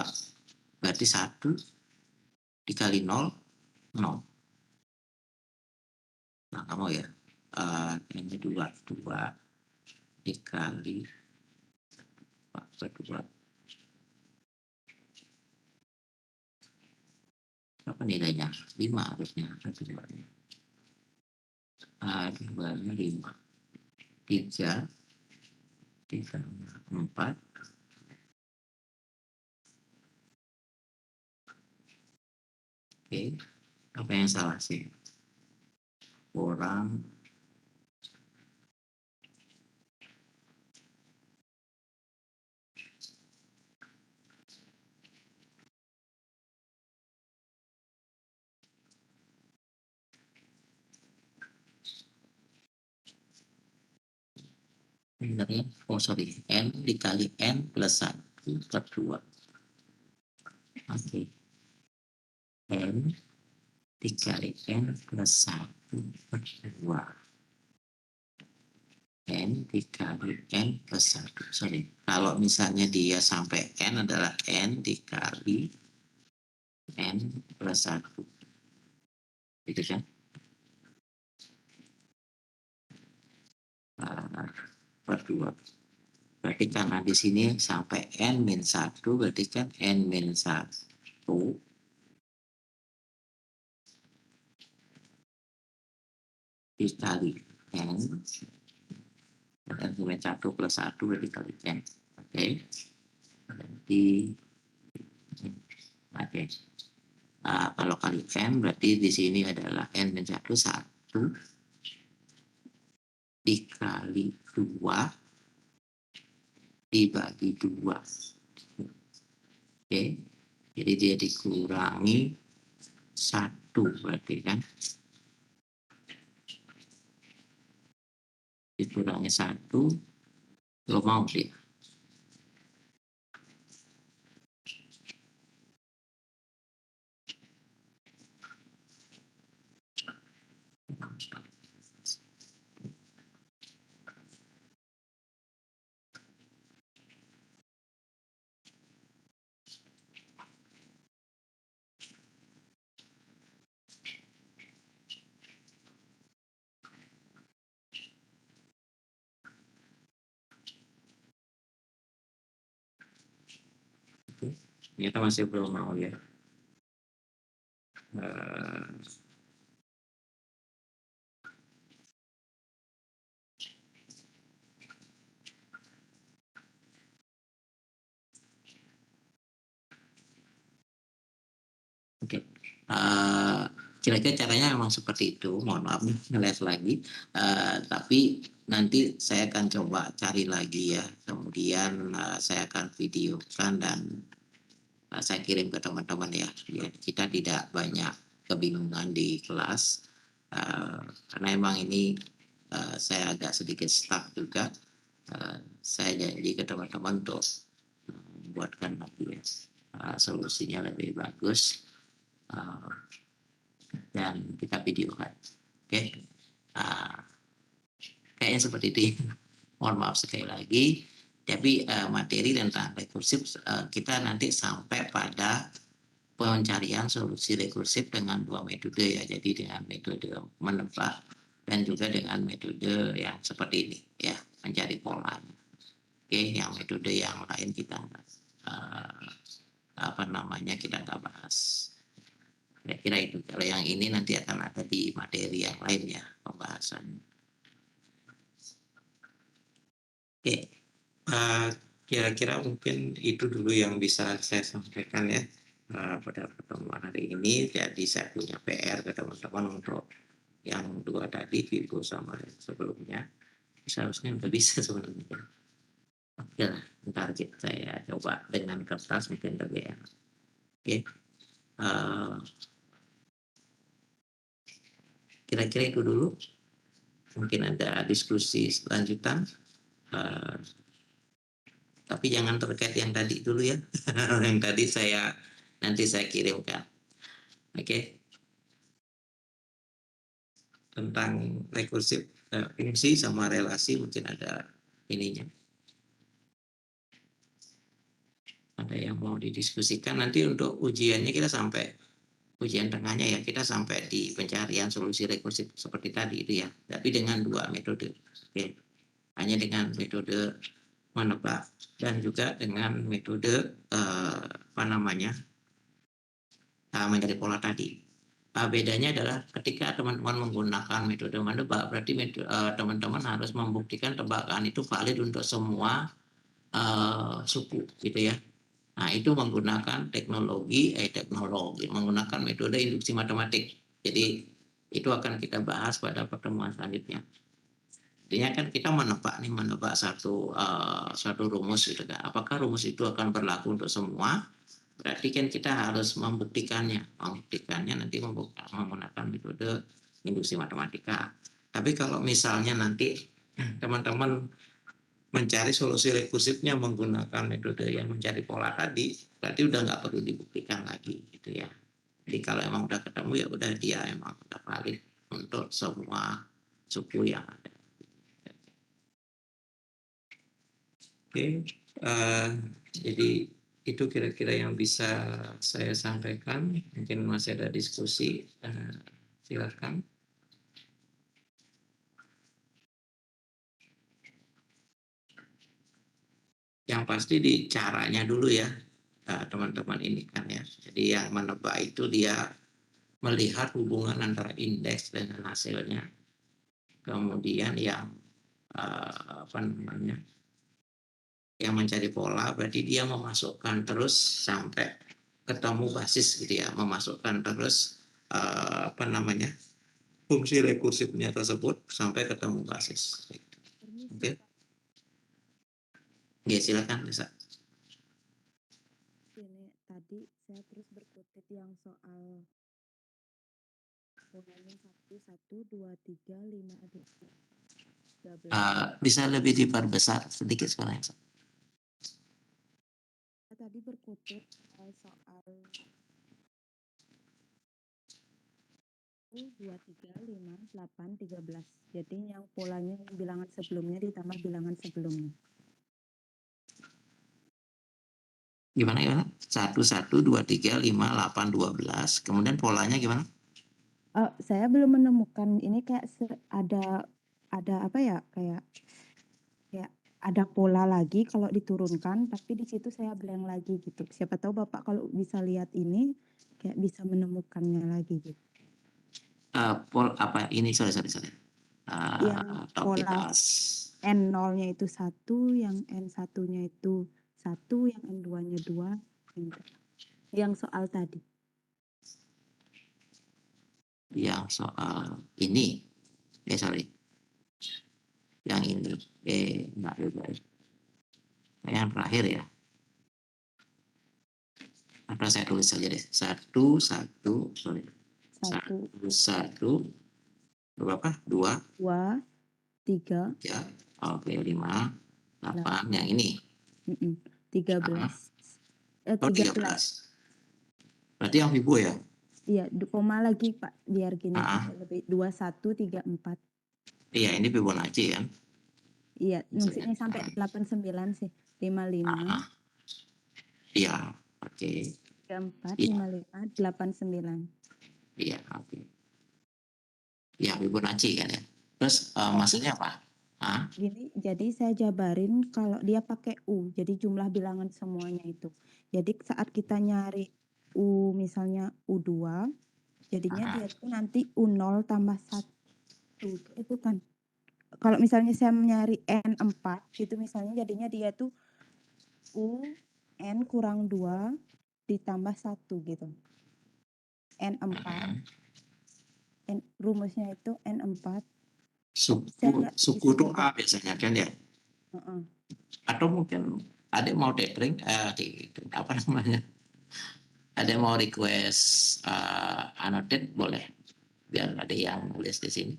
Berarti 1 dikali 0, 0. Nah, kamu ya. N-nya 2 dikali 4 per 2. Apa nilainya? 5 harusnya. A2-nya 5. 3 ditambah 4 oke, apa yang salah sih? Kurang sebenarnya, N dikali N plus 1 per 2. Oke. N dikali N plus 1 per 2. N dikali N plus 1. Sorry. Kalau misalnya dia sampai N adalah N dikali N plus 1. Gitu kan? Per 2. Berarti karena di sini sampai N-1, berarti kan N-1 dikali N. N-1 plus 1 berarti kali N. Oke. Berarti oke. Kalau kali N berarti di sini adalah N-1 1 dikali 2 dibagi 2. Oke, jadi dia dikurangi 1 berarti kan, dikurangi 1, nggak mau dia. Ternyata masih belum mau ya. Oke, kira-kira caranya memang seperti itu. Mohon maaf nih nge lagi, tapi nanti saya akan coba cari lagi ya, kemudian, saya akan videokan dan, saya kirim ke teman-teman ya, biar kita tidak banyak kebingungan di kelas, karena emang ini, saya agak sedikit stuck juga, saya janji ke teman-teman untuk membuatkan lagi ya, solusinya lebih bagus, eee dan kita videokan. Oke, uh, kayaknya seperti itu. Mohon maaf sekali lagi. Tapi materi tentang rekursif kita nanti sampai pada pencarian solusi rekursif dengan 2 metode ya. Jadi dengan metode menebak dan juga dengan metode yang seperti ini ya, mencari pola. Oke, yang metode yang lain kita uh, kita nggak bahas. Kira-kira itu. Kalau yang ini nanti akan ada di materi yang lain ya pembahasan. Oke, kira-kira mungkin itu dulu yang bisa saya sampaikan ya pada pertemuan hari ini. Jadi saya punya PR ke teman-teman untuk yang 2 tadi, Vivo sama yang sebelumnya. Seharusnya udah bisa sebenarnya. Oke lah, ntar saya coba dengan kertas mungkin lebih enak. Oke, kira-kira itu dulu. Mungkin ada diskusi selanjutan. Tapi jangan terkait yang tadi dulu ya. Yang tadi nanti saya kirimkan. Oke, tentang rekursif fungsi sama relasi mungkin ada ininya. Ada yang mau didiskusikan nanti untuk ujiannya kita sampai ujian tengahnya ya kita sampai di pencarian solusi rekursif seperti tadi itu ya. Tapi dengan 2 metode. Oke. Hanya dengan metode menebak dan juga dengan metode mencari pola tadi. Bedanya adalah ketika teman-teman menggunakan metode menebak, berarti teman-teman harus membuktikan tebakan itu valid untuk semua suku, gitu ya. Nah, itu menggunakan menggunakan metode induksi matematik. Jadi itu akan kita bahas pada pertemuan selanjutnya. Intinya kan kita menebak satu rumus gitu kan. Apakah rumus itu akan berlaku untuk semua? Berarti kan kita harus membuktikannya. Membuktikannya nanti menggunakan metode induksi matematika. Tapi kalau misalnya nanti teman-teman mencari solusi rekursifnya menggunakan metode yang mencari pola tadi, berarti udah nggak perlu dibuktikan lagi gitu ya. Jadi kalau emang udah ketemu ya udah dia emang udah valid untuk semua suku yang ada. Oke, jadi itu kira-kira yang bisa saya sampaikan. Mungkin masih ada diskusi, silakan. Yang pasti di caranya dulu ya, teman-teman ini kan ya. Jadi yang menebak itu dia melihat hubungan antara indeks dengan hasilnya. Kemudian yang apa namanya, yang mencari pola berarti dia memasukkan terus sampai ketemu basis gitu ya, memasukkan terus apa namanya, fungsi rekursifnya tersebut sampai ketemu basis. Oke, ya silakan bisa. Ini tadi saya terus berkutit yang soal polanya 1, 2, 3, 5, 13. Bisa lebih diperbesar sedikit suaranya. Saya tadi berkutit soal 1, 2, 3, 5, 8, 13. Jadi yang polanya yang bilangan sebelumnya ditambah bilangan sebelumnya. Gimana? 1, 1, 2, 3, 5, 8, 12. Kemudian polanya gimana? Saya belum menemukan ini kayak ada apa ya, kayak ada pola lagi kalau diturunkan, tapi di situ saya blank lagi gitu. Siapa tahu Bapak kalau bisa lihat ini kayak bisa menemukannya lagi gitu. Apa ini? Sorry. Yang Top pola us. N0-nya itu 1, yang N1-nya itu 1, yang N2-nya 2, yang soal tadi. Yang soal ini. Sorry. Yang ini. Enggak juga. Yang terakhir ya. Atau saya tulis saja deh. 1, 1, sorry. 1, berapa? 2, 3, 3, oke, 5, 8, yang ini. 13. 13. Berarti yang Vibo ya? Iya, koma lagi Pak, biar gini lebih 2, 1, 3, 4. Iya, ini Fibonacci kan? Iya, maksudnya sampai 89 sih. 55. Iya, oke. 34, Iya. 55, 89. Iya, oke. Iya, Fibonacci kan ya. Terus maksudnya apa? Gini, jadi saya jabarin kalau dia pakai U, jadi jumlah bilangan semuanya itu. Jadi saat kita nyari U, misalnya U2, jadinya dia tuh nanti U0 tambah 1. Itu kan. Kalau misalnya saya nyari N4, gitu misalnya jadinya dia tuh U, N kurang 2, ditambah 1 gitu. N4, rumusnya itu N4. Suku itu A biasanya kan ya? Atau mungkin ada mau tethering, apa namanya? Ada mau request annotate boleh, biar ada yang nulis di sini.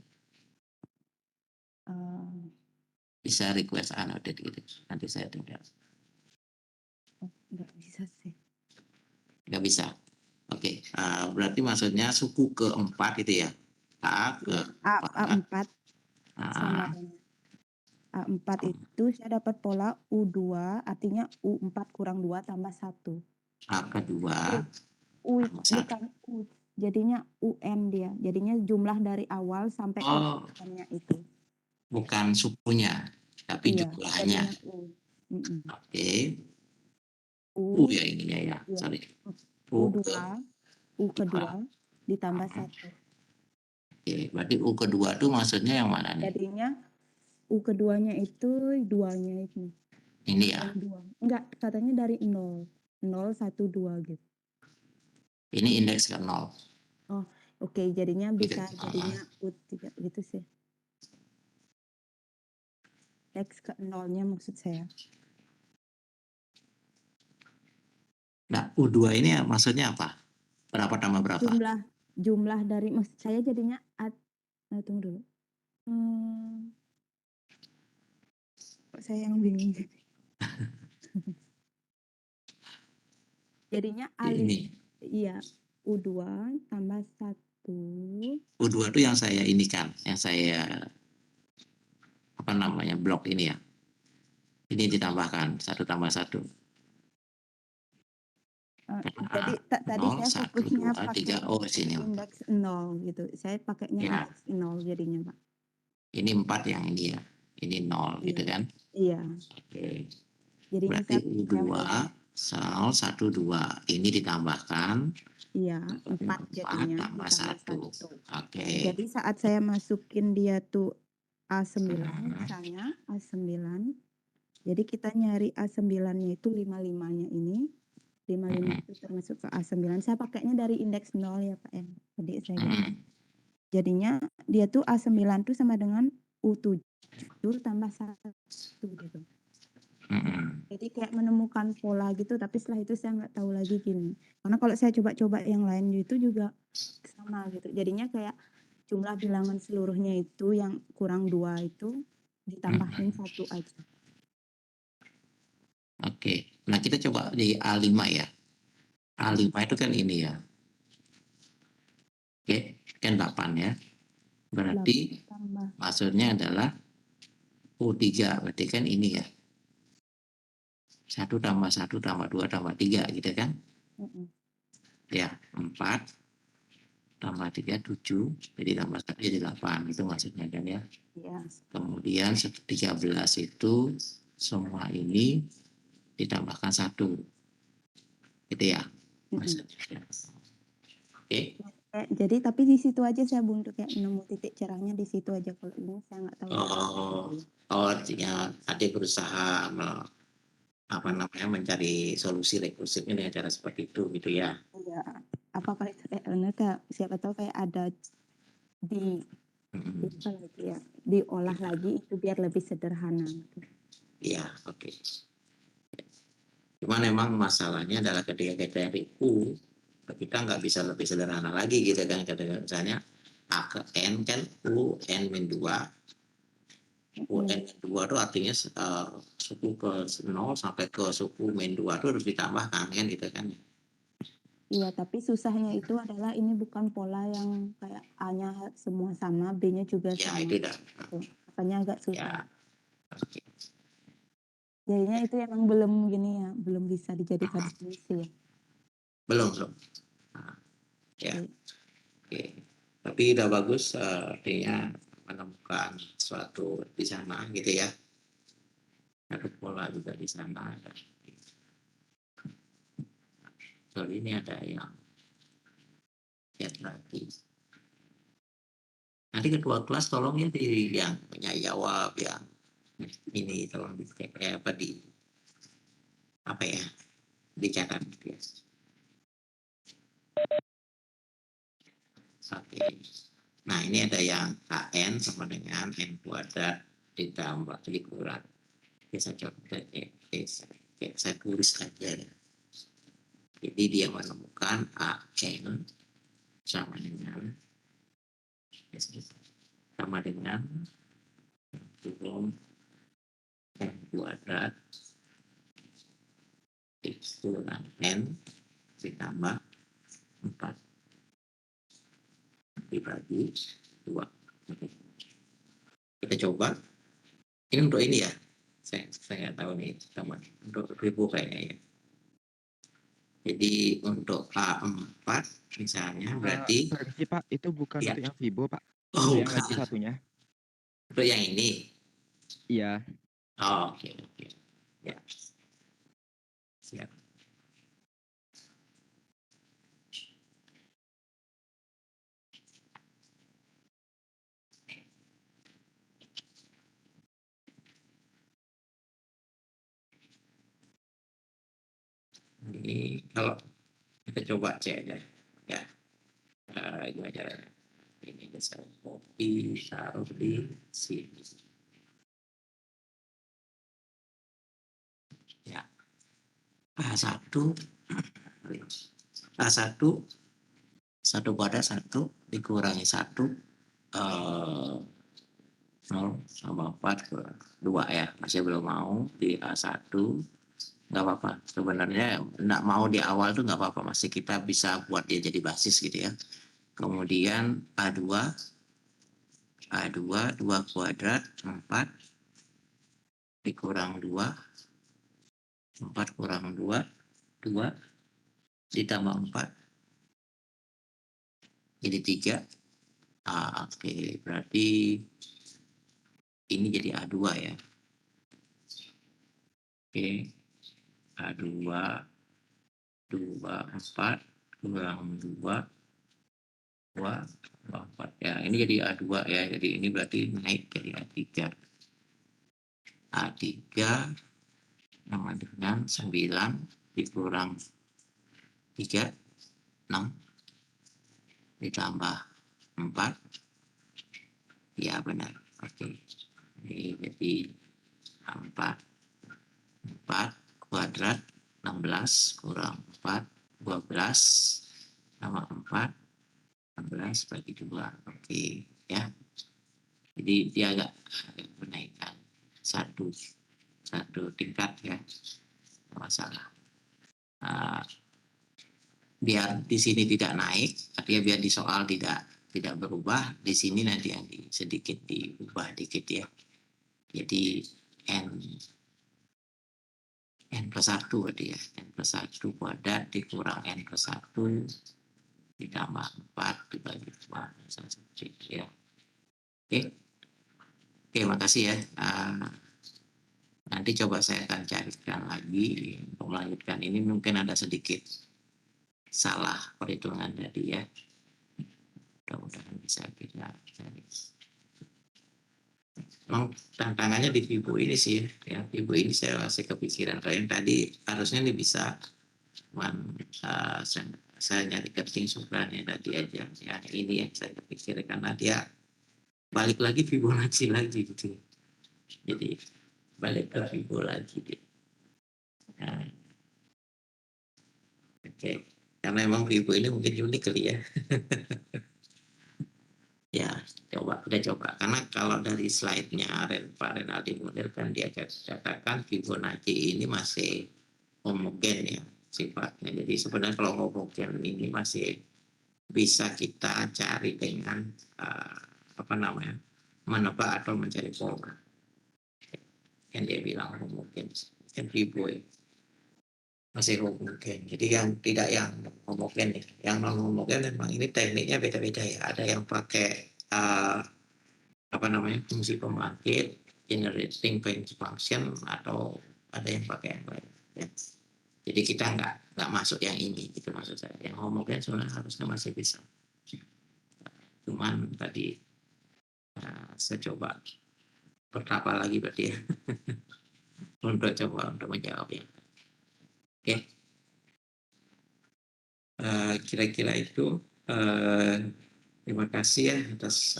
Bisa request annotate gitu. Nanti saya tinggal. Nggak bisa sih. Nggak bisa. Oke, berarti maksudnya suku keempat itu ya? A4 sama dengan A4 itu saya dapat pola U2, artinya U4 kurang 2 tambah 1. A kedua. Bukan U, jadinya UN dia. Jadinya jumlah dari awal sampai U-nya itu. Bukan sukunya, tapi jumlahnya. Oke. U ya ininya ya, sorry. U kedua ditambah 1. Oke, berarti U kedua itu maksudnya yang mana nih? Jadinya U keduanya itu 2-nya itu. Ini ya? Enggak, katanya dari 0. 0, 1, 2 gitu. Ini indeks ke 0. Oh, oke, jadinya bisa jadinya U3 gitu sih. X ke 0-nya maksud saya. Nah, U2 ini maksudnya apa? Berapa tambah berapa? Jumlah dari maksud saya jadinya tunggu dulu. Kok saya yang bingung. Jadinya ini. Iya, U2 tambah 1. U2 itu yang saya inikan, yang saya apa namanya blok ini ya. Ini ditambahkan 1 tambah 1. Jadi tadi saya fokusnya pakai sini indeks 0 gitu. Saya pakainya indeks 0 jadinya, Pak. Ini 4 yang ini ya. Ini 0 gitu kan? Iya. Oke. Jadi berarti U2 1, 2. Ini ditambahkan. Iya, 4 jadinya tambah 1. Oke. Jadi saat saya masukin dia tuh A9 misalnya, A9. Jadi kita nyari A9-nya itu 55-nya ini. 55 itu termasuk ke A9. Saya pakainya dari indeks 0 ya Pak. Tadi saya gitu. Jadinya dia tuh A9 tuh sama dengan U7 tambah 1 gitu. Mm-mm. Jadi kayak menemukan pola gitu, tapi setelah itu saya nggak tahu lagi gini. Karena kalau saya coba-coba yang lain itu juga sama gitu. Jadinya kayak jumlah bilangan seluruhnya itu yang kurang 2 itu ditambahin 1 aja. Oke. Nah, kita coba di A5 ya. A5 itu kan ini ya. Oke, kan 8 ya. 8 Berarti tambah. maksudnya adalah U3, berarti kan ini ya. 1 tambah 1 tambah 2 tambah 3 gitu kan. Mm-mm. Ya, 4 tambah 3, 7. Jadi tambah 1 jadi 8. Itu maksudnya kan ya. Iya. Kemudian 13 itu semua ini ditambahkan 1. Gitu ya. Mm-mm. Maksudnya. Oke. Jadi tapi di situ aja saya buntu kayak nemu titik cerahnya di situ aja. Kalau ini saya nggak tahu lagi. Artinya tadi berusaha apa namanya mencari solusi rekursifnya dengan cara seperti itu gitu ya. Iya. Apakah itu kayak siapa tahu kayak ada di Mm-mm. apa lagi ya, diolah Iya. lagi itu biar lebih sederhana. Iya, oke. Cuman memang masalahnya adalah ketika kita dari U, kita nggak bisa lebih sederhana lagi gitu kan. Ketika misalnya A ke N kan U N min 2. U N min 2 itu artinya suku ke 0 sampai ke suku min 2 itu harus ditambahkan kan gitu kan. Iya, tapi susahnya itu adalah ini bukan pola yang kayak A-nya semua sama, B-nya juga Ya sama. itu dah. Gitu. Makanya agak susah. Ya, oke. Jadinya itu emang belum gini ya, belum bisa dijadikan solusi ya. Belum belum. Nah, ya. Oke. Oke. Tapi udah bagus artinya menemukan sesuatu di sana gitu ya. Ada pola juga di sana. Soal ini ada yang lihat lagi. Nanti ketua kelas tolong ya di yang punya jawab yang ini tolong di kayak apa ya dicatat gitu ya. Oke. Nah ini ada yang KN sama dengan N kuadrat ditambah dikurang. Saya coba saya tulis aja ya. Jadi dia menemukan AN sama dengan turun N kuadrat X kurang N ditambah 4 dibagi 2. Kita coba. Ini untuk ini ya. Saya nggak tahu nih teman. Untuk ribu kayaknya ya. Jadi untuk A4 misalnya berarti Permisi Pak, itu bukan ya. untuk yang Vibo Pak, Oh, untuk yang bukan. lagi satunya. Untuk yang ini. Iya. Oh, oke. Ya. Siap. Ini kalau kita coba cek aja ya. Gimana caranya? Ini saya copy taruh di sini. Ya. A1 A1 1 pada 1 dikurangi 1 0 sama 4 ke 2 ya. Masih belum mau di A1 nggak apa-apa. Sebenarnya nggak mau di awal tuh nggak apa-apa. Masih kita bisa buat dia jadi basis gitu ya. Kemudian A2 2 kuadrat 4 dikurang 2 4 kurang 2 2 ditambah 4 jadi 3. Oke, berarti ini jadi A2 ya. Oke, A2 4 kurang 2 4 ya. Ini jadi A2 ya. Jadi ini berarti naik jadi A3. A3 sama dengan 9 dikurang 3 6 ditambah 4 ya benar. Oke, ini jadi 4 kuadrat 16 kurang 4, 12 tambah 4, 16 bagi 2. Oke, ya. Jadi dia agak menaikkan satu tingkat ya, nggak masalah. Biar di sini tidak naik, artinya biar di soal tidak berubah, di sini nanti yang sedikit diubah dikit ya. Jadi n plus 1 berarti ya, n plus 1 kuadrat dikurang n plus 1 ditambah 4 dibagi 2 ya. Oke, makasih ya. Nanti coba saya akan carikan lagi untuk melanjutkan ini, mungkin ada sedikit salah perhitungan tadi ya. Mudah-mudahan bisa kita cari. Memang tantangannya di Vibo ini sih ya. Vibo ini saya masih kepikiran. Kalau yang tadi harusnya ini bisa, cuman saya nyari keting subrannya tadi aja. Ya ini yang saya kepikiran karena dia balik lagi Fibonacci lagi gitu. Jadi balik ke Vibo lagi dia. Nah, oke. Karena emang Vibo ini mungkin unik kali ya. Ya, kita coba. Karena kalau dari slide-nya Pak Renaldi model kan dia katakan Fibonacci ini masih homogen ya sifatnya. Jadi sebenarnya kalau homogen ini masih bisa kita cari dengan menebak atau mencari pola. Yang dia bilang homogen, kan Vibo ya. Masih homogen. Jadi yang tidak yang homogen ya. Yang non homogen memang ini tekniknya beda-beda ya. Ada yang pakai fungsi pembangkit, generating function, atau ada yang pakai yang lain. Ya. Jadi kita nggak masuk yang ini, itu maksud saya. Yang homogen sebenarnya harusnya masih bisa. Cuman tadi saya coba bertapa lagi berarti ya. untuk menjawabnya. Oke. Kira-kira itu. Terima kasih ya atas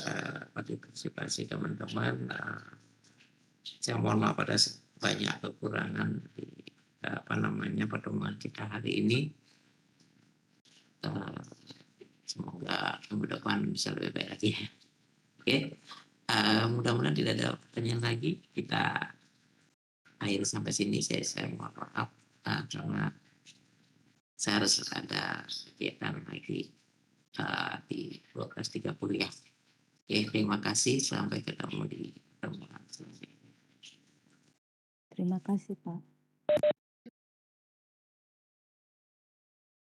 partisipasi teman-teman. Saya mohon maaf ada banyak kekurangan di pertemuan kita hari ini. Semoga minggu depan bisa lebih baik lagi. Oke. Mudah-mudahan tidak ada pertanyaan lagi. Kita akhir sampai sini. Saya mohon maaf karena saya harus ada kegiatan lagi di 12.30 ya. Oke, terima kasih. Sampai ketemu di pertemuan selanjutnya. Terima kasih Pak.